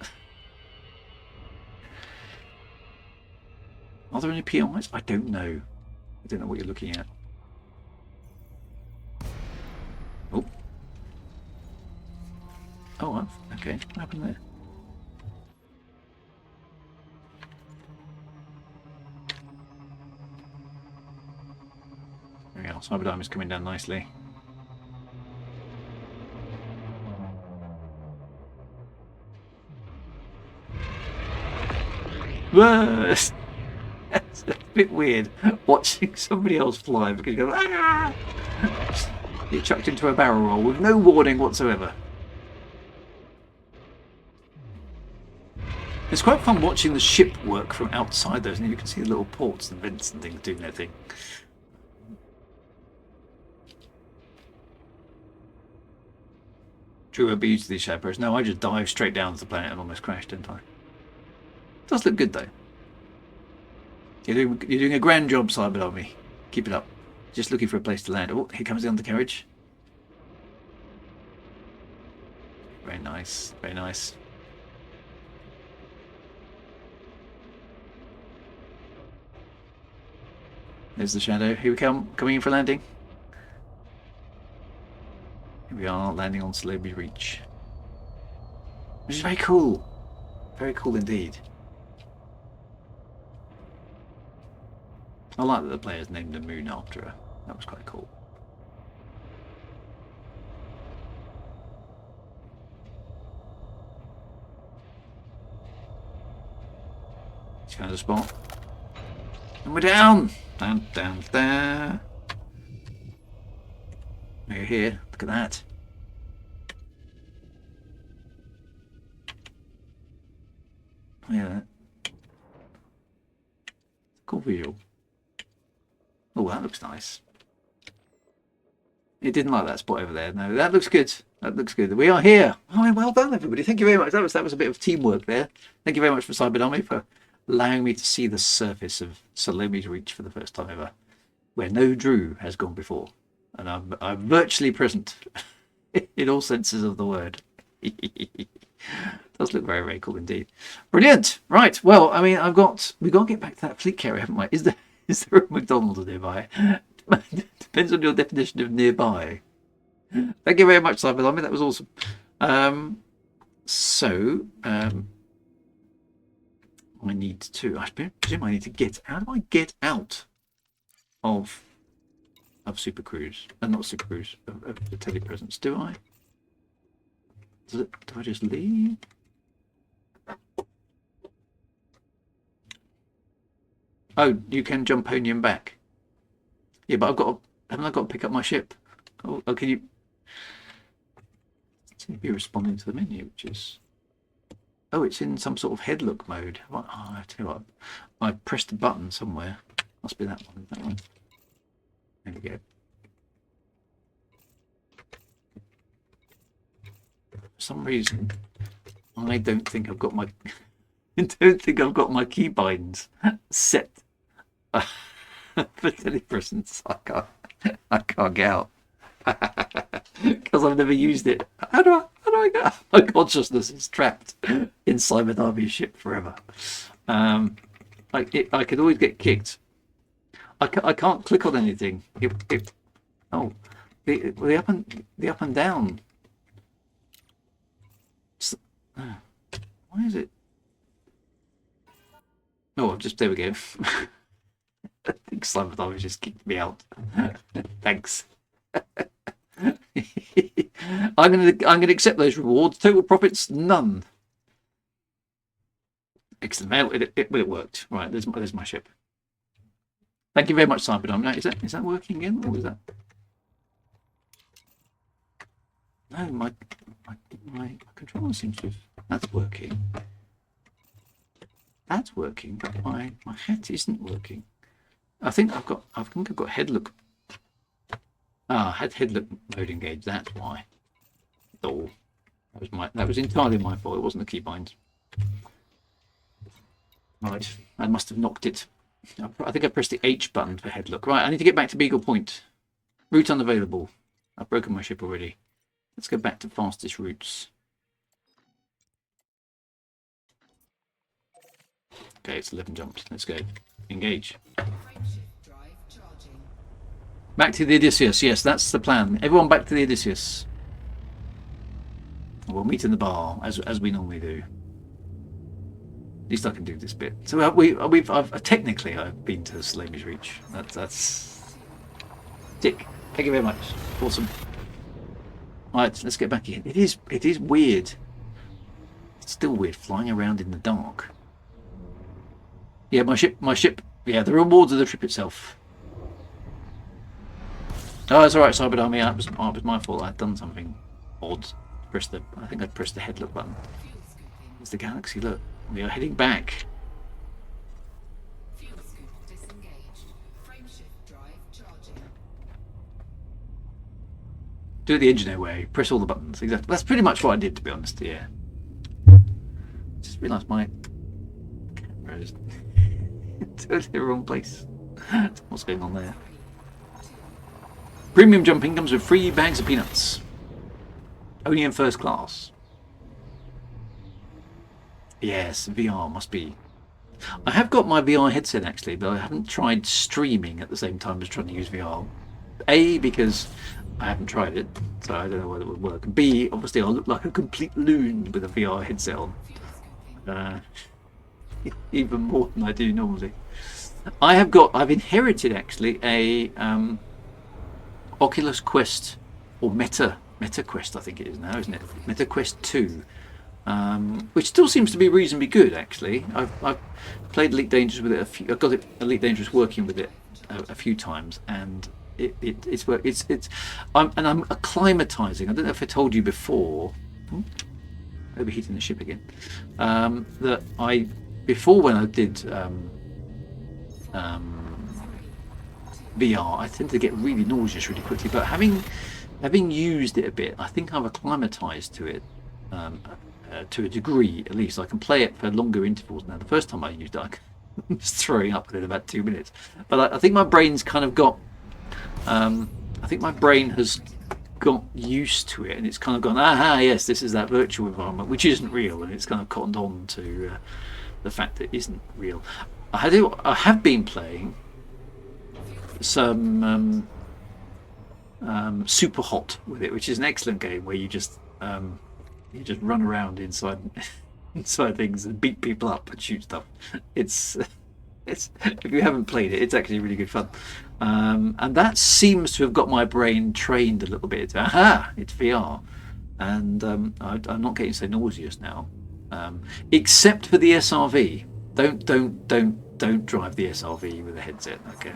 Are there any PIs? I don't know. I don't know what you're looking at. Oh. Oh, okay. What happened there? There we go. Cyberdyne is coming down nicely. It's a bit weird watching somebody else fly because you go, ah! You're chucked into a barrel roll with no warning whatsoever. It's quite fun watching the ship work from outside those, and you can see the little ports and vents and things doing their thing. Drew a B to these shadows. No, I just dived straight down to the planet and almost crashed, didn't I? Does look good though. You're doing a grand job, Cyber Army. Keep it up. Just looking for a place to land. Oh, here comes the undercarriage. Very nice. Very nice. There's the shadow. Here we come. Coming in for landing. Here we are, landing on Slamy's Reach. Which is very cool. Very cool indeed. I like that the players named the moon after her. That was quite cool. Just found a spot. And we're down! Down, down, down. We're here. Look at that. Yeah. Cool visual. Oh, that looks nice. It didn't like that spot over there. No, that looks good. That looks good. We are here. Oh, well done, everybody. Thank you very much. That was a bit of teamwork there. Thank you very much for Cyber Army for allowing me to see the surface of Salome's Reach for the first time ever, where no Drew has gone before, and I'm virtually present in all senses of the word. Does look very, very cool indeed. Brilliant. Right. Well, I mean, we've got to get back to that fleet carrier, haven't we? Is there a McDonald's nearby? Depends on your definition of nearby. Thank you very much, Cyber Army. That was awesome. I need to. I presume I need to get. How do I get out of Super Cruise? Not Super Cruise. Of the Telepresence. Do I? Do I just leave? Oh, you can jump only and back. Yeah, but haven't I got to pick up my ship? Oh, can you? Seem to be responding to the menu, which is. Oh, it's in some sort of headlook mode. Oh, I tell you what, I pressed a button somewhere. Must be that one. That one. There we go. For some reason, I don't think I've got my. I don't think I've got my keybinds set for Telepresence. I can't get out because I've never used it. How do I go? My consciousness is trapped inside an army ship forever. I could always get kicked. I can't click on anything. The up and down. Why is it? Oh, there we go. I think Simon Thomas just kicked me out. Thanks. I'm gonna accept those rewards. Total profits, none. Excellent. It worked. Right, there's my ship. Thank you very much, Simon. Now, is that working again, or is that? No, my controller seems to have. That's working. That's working, but my hat isn't working. I think I've got headlook. I had headlook mode engaged. That's why. Oh, that was entirely my fault. It wasn't the keybind. Right, I must have knocked it. I think I pressed the H button for headlook. Right, I need to get back to Beagle Point. Route unavailable. I've broken my ship already. Let's go back to fastest routes. Okay, it's 11 jumps. Let's go. Engage. Back to the Odysseus. Yes, that's the plan. Everyone back to the Odysseus. We'll meet in the bar as we normally do. At least I can do this bit. So I've technically been to Salome's Reach. That's tick. Thank you very much. Awesome. Right, let's get back in. It is weird. It's still weird flying around in the dark. Yeah, my ship. Yeah, the rewards of the trip itself. Oh, it's all right, Cyber Army. It was my fault. I'd done something odd. I think I'd pressed the headlook button. It's the galaxy. Look, we are heading back. Fuel scoop disengaged. Frameshift drive charging. Do it the engineer way. Press all the buttons. Exactly. That's pretty much what I did, to be honest. Yeah. Just realised my camera is totally the wrong place. What's going on there? Premium jumping comes with free bags of peanuts. Only in first class. Yes, VR must be. I have got my VR headset actually, but I haven't tried streaming at the same time as trying to use VR. A, because I haven't tried it, so I don't know whether it would work. B, obviously I'll look like a complete loon with a VR headset on. Even more than I do normally. I've inherited actually a Oculus Quest, or Meta Quest I think it is now, isn't it? Meta Quest 2. Which still seems to be reasonably good actually. I've played Elite Dangerous with it I've got Elite Dangerous working with it a few times, and I'm acclimatizing. I don't know if I told you before. overheating the ship again. That I before when I did VR, I tend to get really nauseous really quickly. But having used it a bit, I think I've acclimatized to it to a degree at least. I can play it for longer intervals now. The first time I used it, I was throwing up within about 2 minutes. But I think my brain's kind of got. I think my brain has got used to it, and it's kind of gone, yes, this is that virtual environment, which isn't real, and it's kind of cottoned on to the fact that it isn't real. I have been playing some Super Hot with it, which is an excellent game where you just run around inside things and beat people up and shoot stuff. It's if you haven't played it, it's actually really good fun. And that seems to have got my brain trained a little bit. It's VR, and I'm not getting so nauseous now, except for the SRV. Don't drive the SRV with a headset. Okay,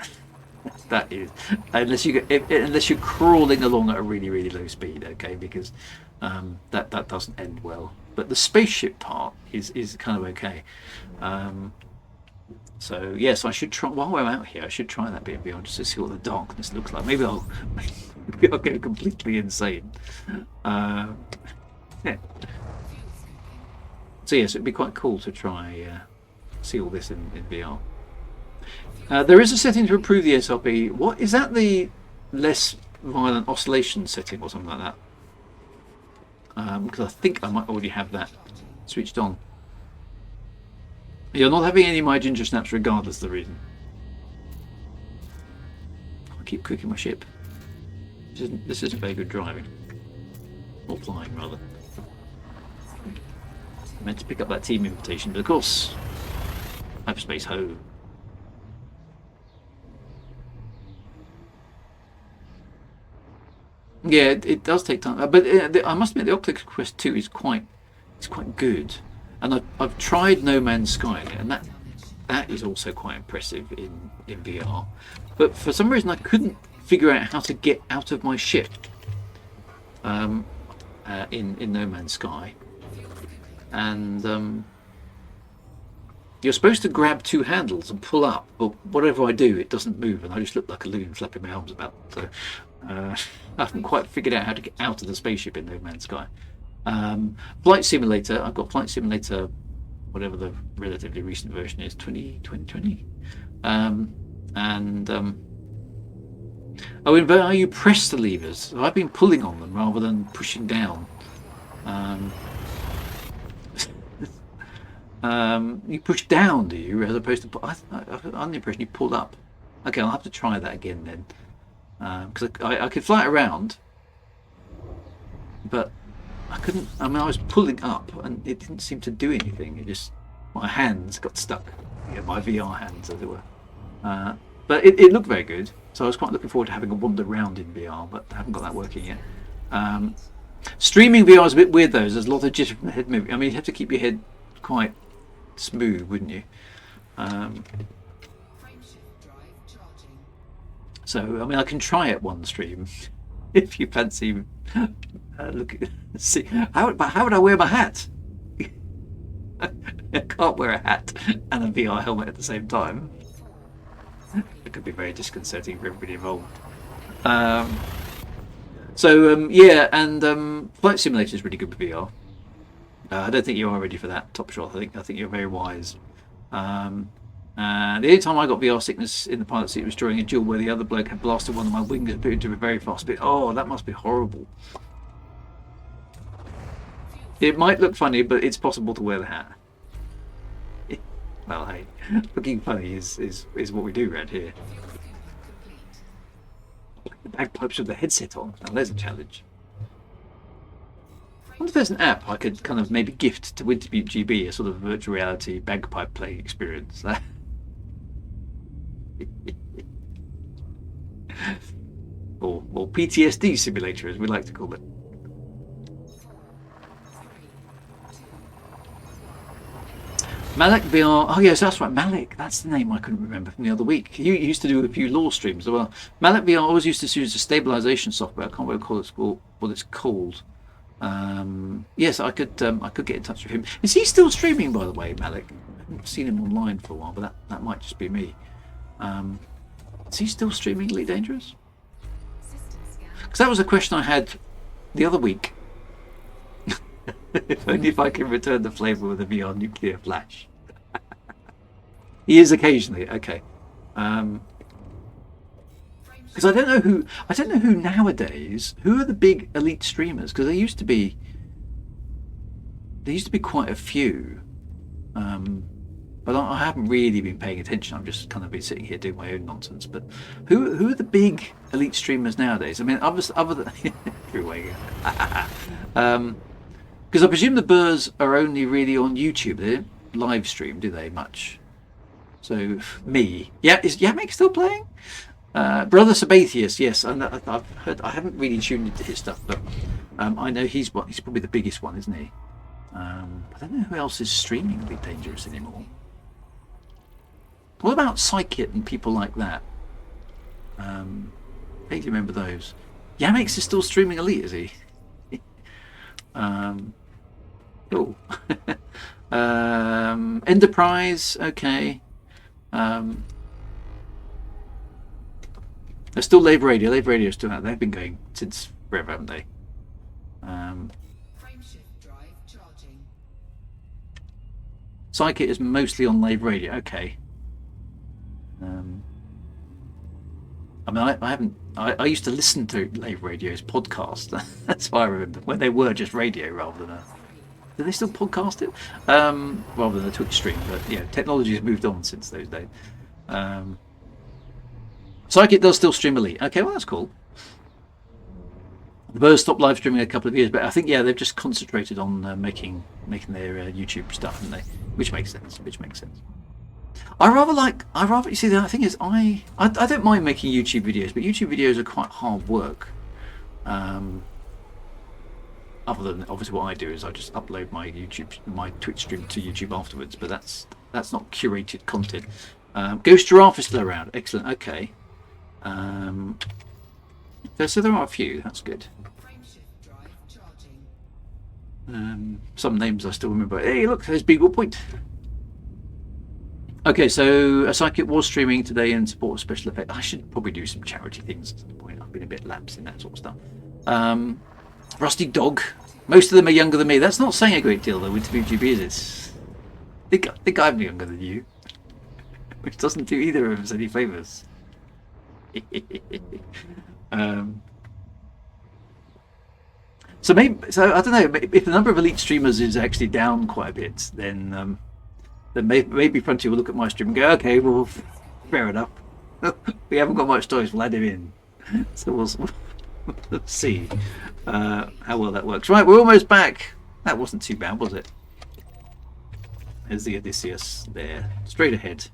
that is unless you're crawling along at a really really low speed. Okay, because that doesn't end well. But the spaceship part is kind of okay. So yes, I should try while I'm out here. I should try that bit of VR just to see what the darkness looks like. Maybe I'll go completely insane. Yeah. So yes, it'd be quite cool to try see all this in VR. There is a setting to improve the SRP. What is that? The less violent oscillation setting or something like that? Because I think I might already have that switched on. You're not having any of my ginger snaps regardless of the reason. I keep cooking my ship. This isn't very good driving. Or flying, rather. I meant to pick up that team invitation, but of course, hyperspace ho. Yeah, it does take time, but I must admit the Oculus Quest 2 is quite good. And I've tried No Man's Sky, and that is also quite impressive in VR. But for some reason, I couldn't figure out how to get out of my ship in No Man's Sky. And you're supposed to grab two handles and pull up, but whatever I do, it doesn't move, and I just look like a loon flapping my arms about. So I haven't quite figured out how to get out of the spaceship in No Man's Sky. Flight Simulator, I've got Flight Simulator, whatever the relatively recent version is, 2020. In VR you press the levers. So I've been pulling on them rather than pushing down. You push down, do you, as opposed to I'm the impression you pull up. Okay, I'll have to try that again then, because I could fly it around, but I couldn't. I mean, I was pulling up, and it didn't seem to do anything. It just my hands got stuck. Yeah, my VR hands, as it were. But it looked very good, so I was quite looking forward to having a wander around in VR, but I haven't got that working yet. Streaming VR is a bit weird though. There's a lot of jitter from the head moving. I mean, you have to keep your head quite smooth, wouldn't you? So I mean, I can try it one stream if you fancy. See how would I wear my hat? I can't wear a hat and a VR helmet at the same time. It could be very disconcerting for everybody involved. Yeah, and Flight Simulator is really good with VR. I don't think you are ready for that, Top Shot. I think you're very wise. The only time I got VR sickness in the pilot seat was during a duel where the other bloke had blasted one of my wings and put it into a very fast speed. Oh, that must be horrible. It might look funny, but it's possible to wear the hat. Well, hey, looking funny is what we do around here. The bagpipes with the headset on. Now there's a challenge. I wonder if there's an app I could kind of maybe gift to Wintermute GB, a sort of virtual reality bagpipe playing experience. or PTSD simulator, as we like to call it. Malik VR. Oh yes, that's right, Malik. That's the name I couldn't remember from the other week. He used to do a few law streams as well. Malik VR always used to use a stabilization software. I can't recall what it's called. Yes, I could get in touch with him. Is he still streaming, by the way, Malik? I haven't seen him online for a while, but that might just be me. Is he still streaming Elite Dangerous? Because that was a question I had the other week. If only if I can return the flavour with a VR nuclear flash. He is occasionally, okay. Because I don't know who nowadays. Who are the big elite streamers? Because there used to be quite a few, but I haven't really been paying attention. I'm just kind of been sitting here doing my own nonsense. But who are the big elite streamers nowadays? I mean, other than because I presume the Burrs are only really on YouTube. They don't live stream, do they? Much. So me, yeah, is Yamek still playing? Brother Sabathius, yes, I've heard. I haven't really tuned into his stuff, but I know he's probably the biggest one, isn't he? I don't know who else is streaming Elite Dangerous anymore. What about Psychit and people like that? Vaguely remember those. Yamex is still streaming Elite, is he? Cool. Enterprise, okay. There's still Lave Radio. Lave Radio is still out. They've been going since forever, haven't they? Frameshift drive charging. Psychic is mostly on Lave Radio. Okay. I mean, I haven't. I used to listen to Lave Radio's podcast. That's why I remember when they were just radio rather than a. Do they still podcast it? Rather than a Twitch stream, but yeah, technology has moved on since those days. Psychic does still stream Elite. Okay, well that's cool. The Burrs stopped live streaming a couple of years, but I think they've just concentrated on making their YouTube stuff, haven't they? Which makes sense. I rather you see the thing is I don't mind making YouTube videos, but YouTube videos are quite hard work. Other than obviously what I do is I just upload my Twitch stream to YouTube afterwards, but that's not curated content. Ghost Giraffe is still around. Excellent. Okay. So there are a few. That's good. Frameshift drive charging. Some names I still remember. Hey, look, there's Beagle Point. Okay, so Psychic was streaming today in support of special effects. I should probably do some charity things at some point. I've been a bit lapsed in that sort of stuff. Rusty Dog. Most of them are younger than me. That's not saying a great deal, though, with WGB, is it? I think I'm younger than you. Which doesn't do either of us any favours. So I don't know. If the number of elite streamers is actually down quite a bit, then maybe Frontier will look at my stream and go, okay, well, fair enough. We haven't got much choice. We'll add him in. So we'll see how well that works. Right, we're almost back. That wasn't too bad, was it? There's the Odysseus there, straight ahead.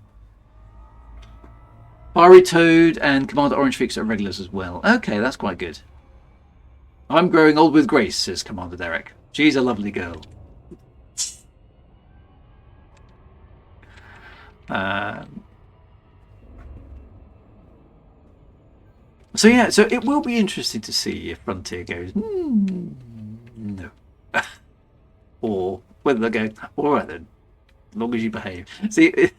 Fiery Toad and Commander Orange Fix are regulars as well. Okay, that's quite good. I'm growing old with grace, says Commander Derek. She's a lovely girl. So it will be interesting to see if Frontier goes, no. Or whether they go, all right then, as long as you behave. See,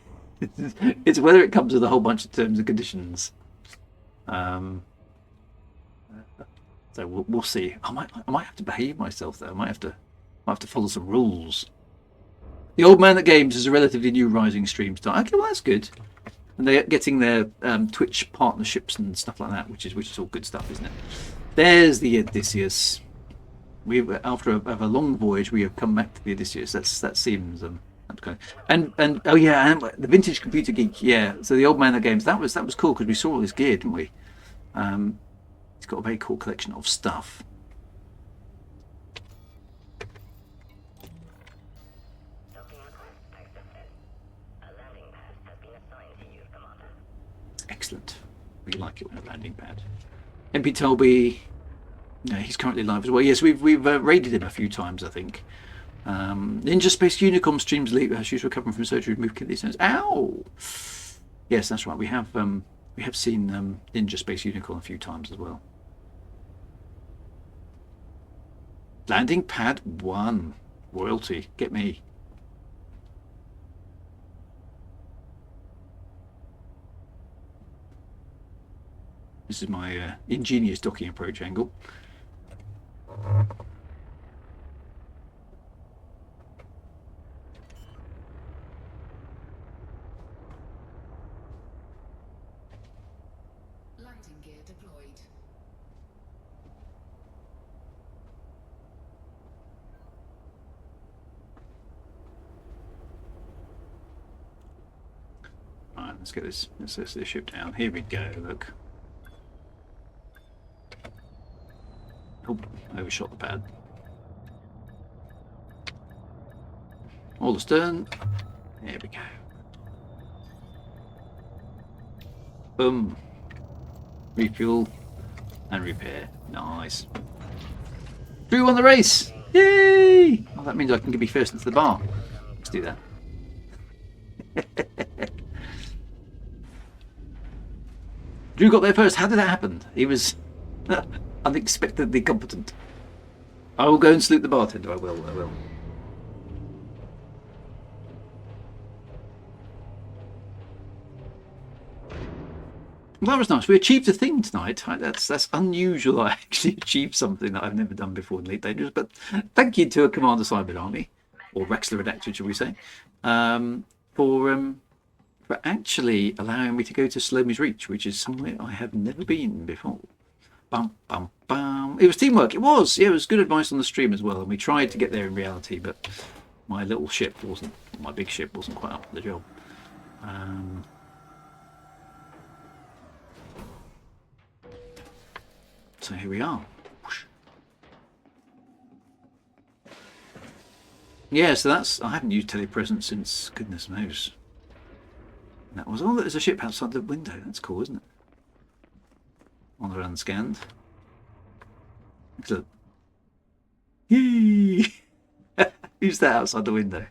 it's whether it comes with a whole bunch of terms and conditions. So we'll see. I might have to behave myself though. I might have to follow some rules. The Old Man That Games is a relatively new rising stream star. Okay, well that's good. And they're getting their Twitch partnerships and stuff like that, which is all good stuff, isn't it? There's the Odysseus. After a long voyage, we have come back to the Odysseus. That seems okay. And oh yeah, and the Vintage Computer Geek. Yeah, so the Old Man That Games. That was cool because we saw all his gear, didn't we? He's got a very cool collection of stuff. Excellent. We like it when a landing pad. MP Tolby, yeah, he's currently live as well. Yes, we've raided him a few times, I think. Ninja Space Unicorn streams Elite. She's recovering from surgery. Remove kidney stones. Ow! Yes, that's right. We have seen Ninja Space Unicorn a few times as well. Landing pad 1. Royalty. Get me. This is my ingenious docking approach angle. Landing gear deployed. Alright, let's get this. Let's set this ship down. Here we go. Look. Oh, overshot the pad. All astern. There we go. Boom. Refuel and repair. Nice. Drew won the race! Yay! Oh, that means I can be first into the bar. Let's do that. Drew got there first. How did that happen? He was unexpectedly competent. I will go and salute the bartender. I will. Well, that was nice. We achieved a thing tonight. That's unusual. I actually achieved something that I've never done before in Elite Dangerous. But thank you to a Commander Cyber Army, or Rexler Redacted, shall we say, for actually allowing me to go to Slomi's Reach, which is somewhere I have never been before. Bum, bum, bum. It was teamwork. It was. Yeah, it was good advice on the stream as well. And we tried to get there in reality, but my little ship wasn't, my big ship wasn't quite up for the job. So here we are. Whoosh. Yeah, so that's, I haven't used Telepresence since goodness knows. That was all. There's a ship outside the window. That's cool, isn't it? On the unscanned. Excellent. Yay! Who's that outside the window?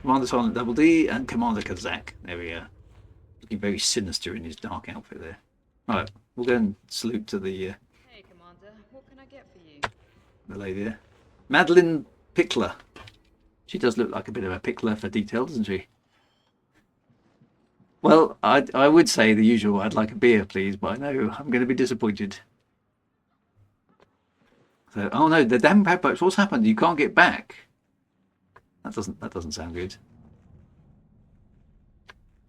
Commander Silent Double D and Commander Kazak. There we go. Looking very sinister in his dark outfit there. Alright, we'll go and salute to the Hey, Commander, what can I get for you? the lady there. Madeline Pickler. She does look like a bit of a pickler for detail, doesn't she? Well, I would say the usual, I'd like a beer, please, but I know I'm going to be disappointed. So, oh no, the damn padpipes, what's happened? You can't get back. That doesn't sound good.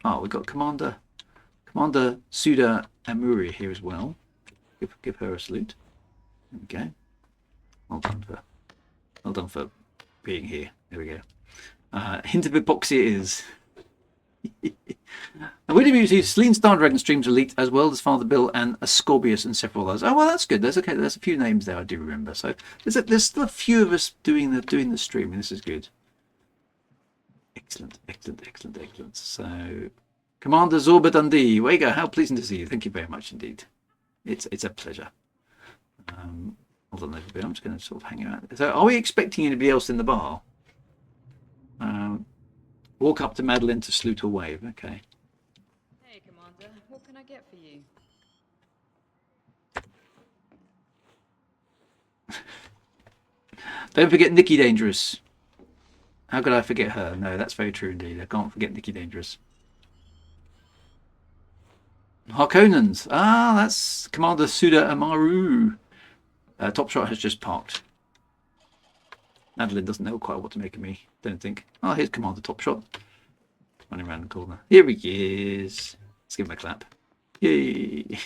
Oh, we've got Commander Suda Amuri here as well. Give her a salute. There we go. Well done for being here. There we go. Hint of epoxy it is. And we do use Celine Star Dragon streams Elite as well as Father Bill and Ascorbius and several others. Oh well, that's good. There's okay. There's a few names there I do remember. So there's still a few of us doing the stream, and this is good. Excellent. So, Commander Zorba Dundee, Wega, how pleasant to see you. Thank you very much indeed. It's a pleasure. Hold on a little bit. I'm just going to sort of hang out. So, are we expecting anybody else in the bar? Walk up to Madeline to salute or wave. Okay. Hey, Commander, what can I get for you? Don't forget Nikki Dangerous. How could I forget her? No, that's very true indeed. I can't forget Nikki Dangerous. Harkonnens. Ah, that's Commander Suda Amaru. Top Shot has just parked. Madeline doesn't know quite what to make of me, don't think. Oh, here's Commander Top Shot. Running around the corner. Here he is. Let's give him a clap. Yay!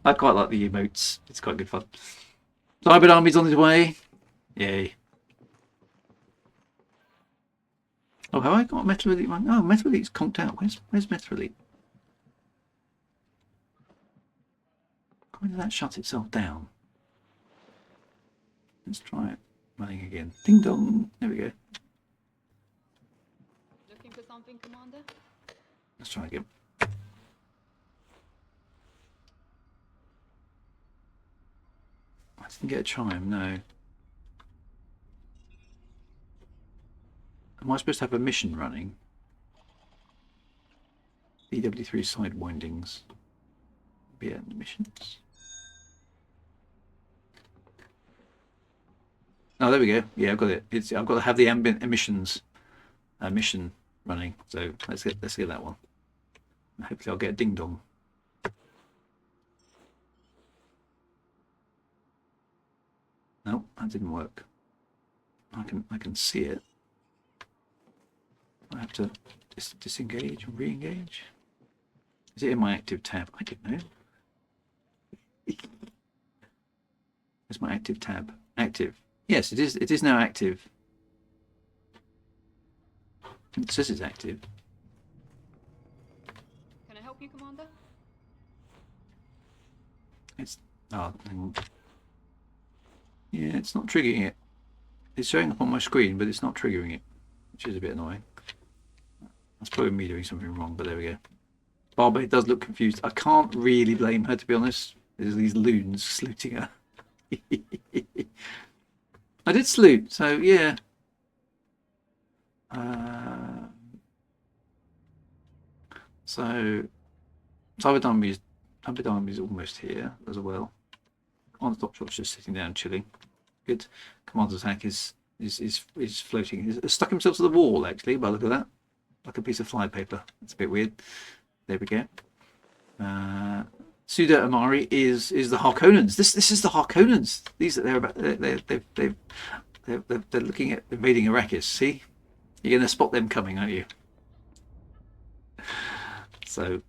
I quite like the emotes. It's quite good fun. Cyber Army's on his way. Yay. Oh, have I got Metal Elite one? Oh, Metal Elite's conked out. Where's Metal Elite? When did that shut itself down? Let's try it. Running again. Ding dong. There we go. Looking for something, Commander? Let's try again. I didn't get a chime, no. Am I supposed to have a mission running? EW3 side windings. Yeah, missions. Oh, there we go. Yeah, I've got it. I've got to have the ambient emissions mission running. So let's get that one. Hopefully, I'll get a ding dong. No, that didn't work. I can see it. I have to disengage and re-engage. Is it in my active tab? I don't know. Where's my active tab? Active. Yes, it is. It is now active. It says it's active. Can I help you, Commander? It's hang on. Yeah, it's not triggering it. It's showing up on my screen, but it's not triggering it, which is a bit annoying. That's probably me doing something wrong, but there we go. Barbie does look confused. I can't really blame her, to be honest. There's these loons saluting her. I did salute, so yeah. So Cyber is almost here as well. On the top shot's just sitting down, chilling. Good. Commander's hack is floating. He's stuck himself to the wall, actually, by the look of that. Like a piece of flypaper. It's a bit weird. There we go. Suda Amari is the Harkonnens. This is the Harkonnens. They're looking at invading Arrakis. See, you're going to spot them coming, aren't you? So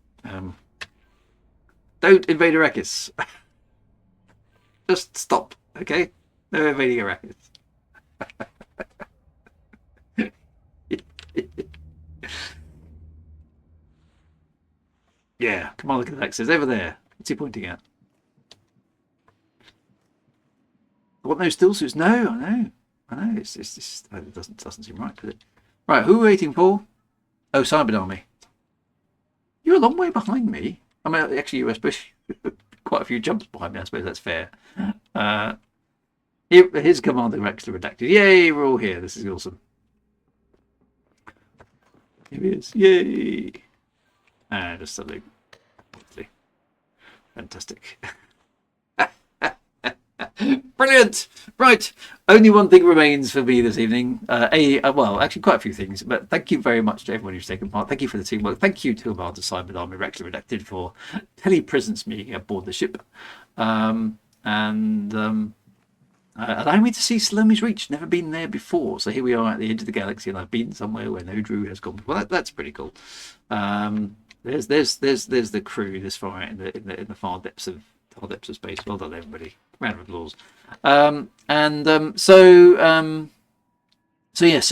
don't invade Arrakis. Just stop, okay? No invading Arrakis. Yeah, Commander Kodak says over there. What's he pointing at? What, no still suits? No, I know. It doesn't seem right, does it? Right, who are we waiting for? Oh, Cyber Army. You're a long way behind me. I mean, actually, you're quite a few jumps behind me. I suppose that's fair. Here's Commander Rex redacted. Yay, we're all here. This is awesome. Here he is. Yay. Just something. Fantastic. Brilliant. Right. Only one thing remains for me this evening. Well, actually quite a few things, but thank you very much to everyone who's taken part. Thank you for the teamwork. Thank you to Commander Cyber Army Rex redacted for telepresence me aboard the ship. Allowing me to see Salome's Reach. Never been there before. So here we are at the edge of the galaxy, and I've been somewhere where no Drew has gone before. That's pretty cool. There's the crew this far out in the far depths of space. Well done, everybody. Round of applause. So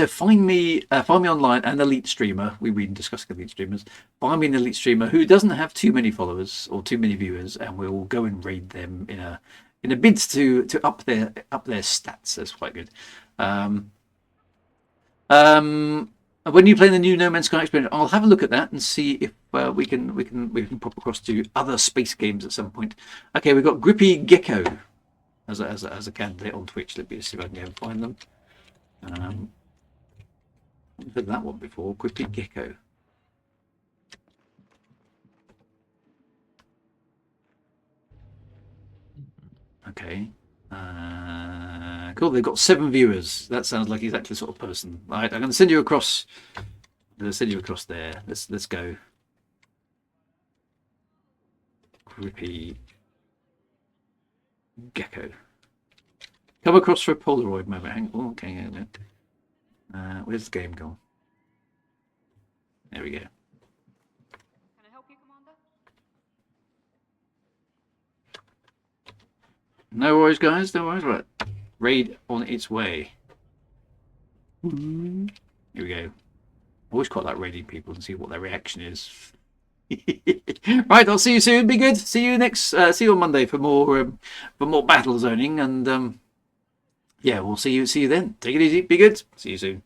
find me online, an elite streamer. We've been discussing elite streamers. Find me an elite streamer who doesn't have too many followers or too many viewers, and we'll go and raid them in a bid to up their stats. That's quite good. When you play the new No Man's Sky experience, I'll have a look at that and see if we can pop across to other space games at some point. Okay, we've got Grippy Gecko as a candidate on Twitch. Let me see if I can go and find them. I've heard that one before. Grippy Gecko. Okay. Cool. They've got 7 viewers. That sounds like exactly the sort of person. Right, I'm going to send you across. There. Let's go. Grippy Gecko. Come across for a Polaroid moment. Hang on. Okay. Hang on. Where's the game gone? There we go. Can I help you, Commander? No worries, guys. No worries. Right. Raid on its way. Here we go. I always quite like raiding people and see what their reaction is. Right, I'll see you soon. Be good. See you on Monday for more battle zoning, and yeah, we'll see you then. Take it easy. Be good. See you soon.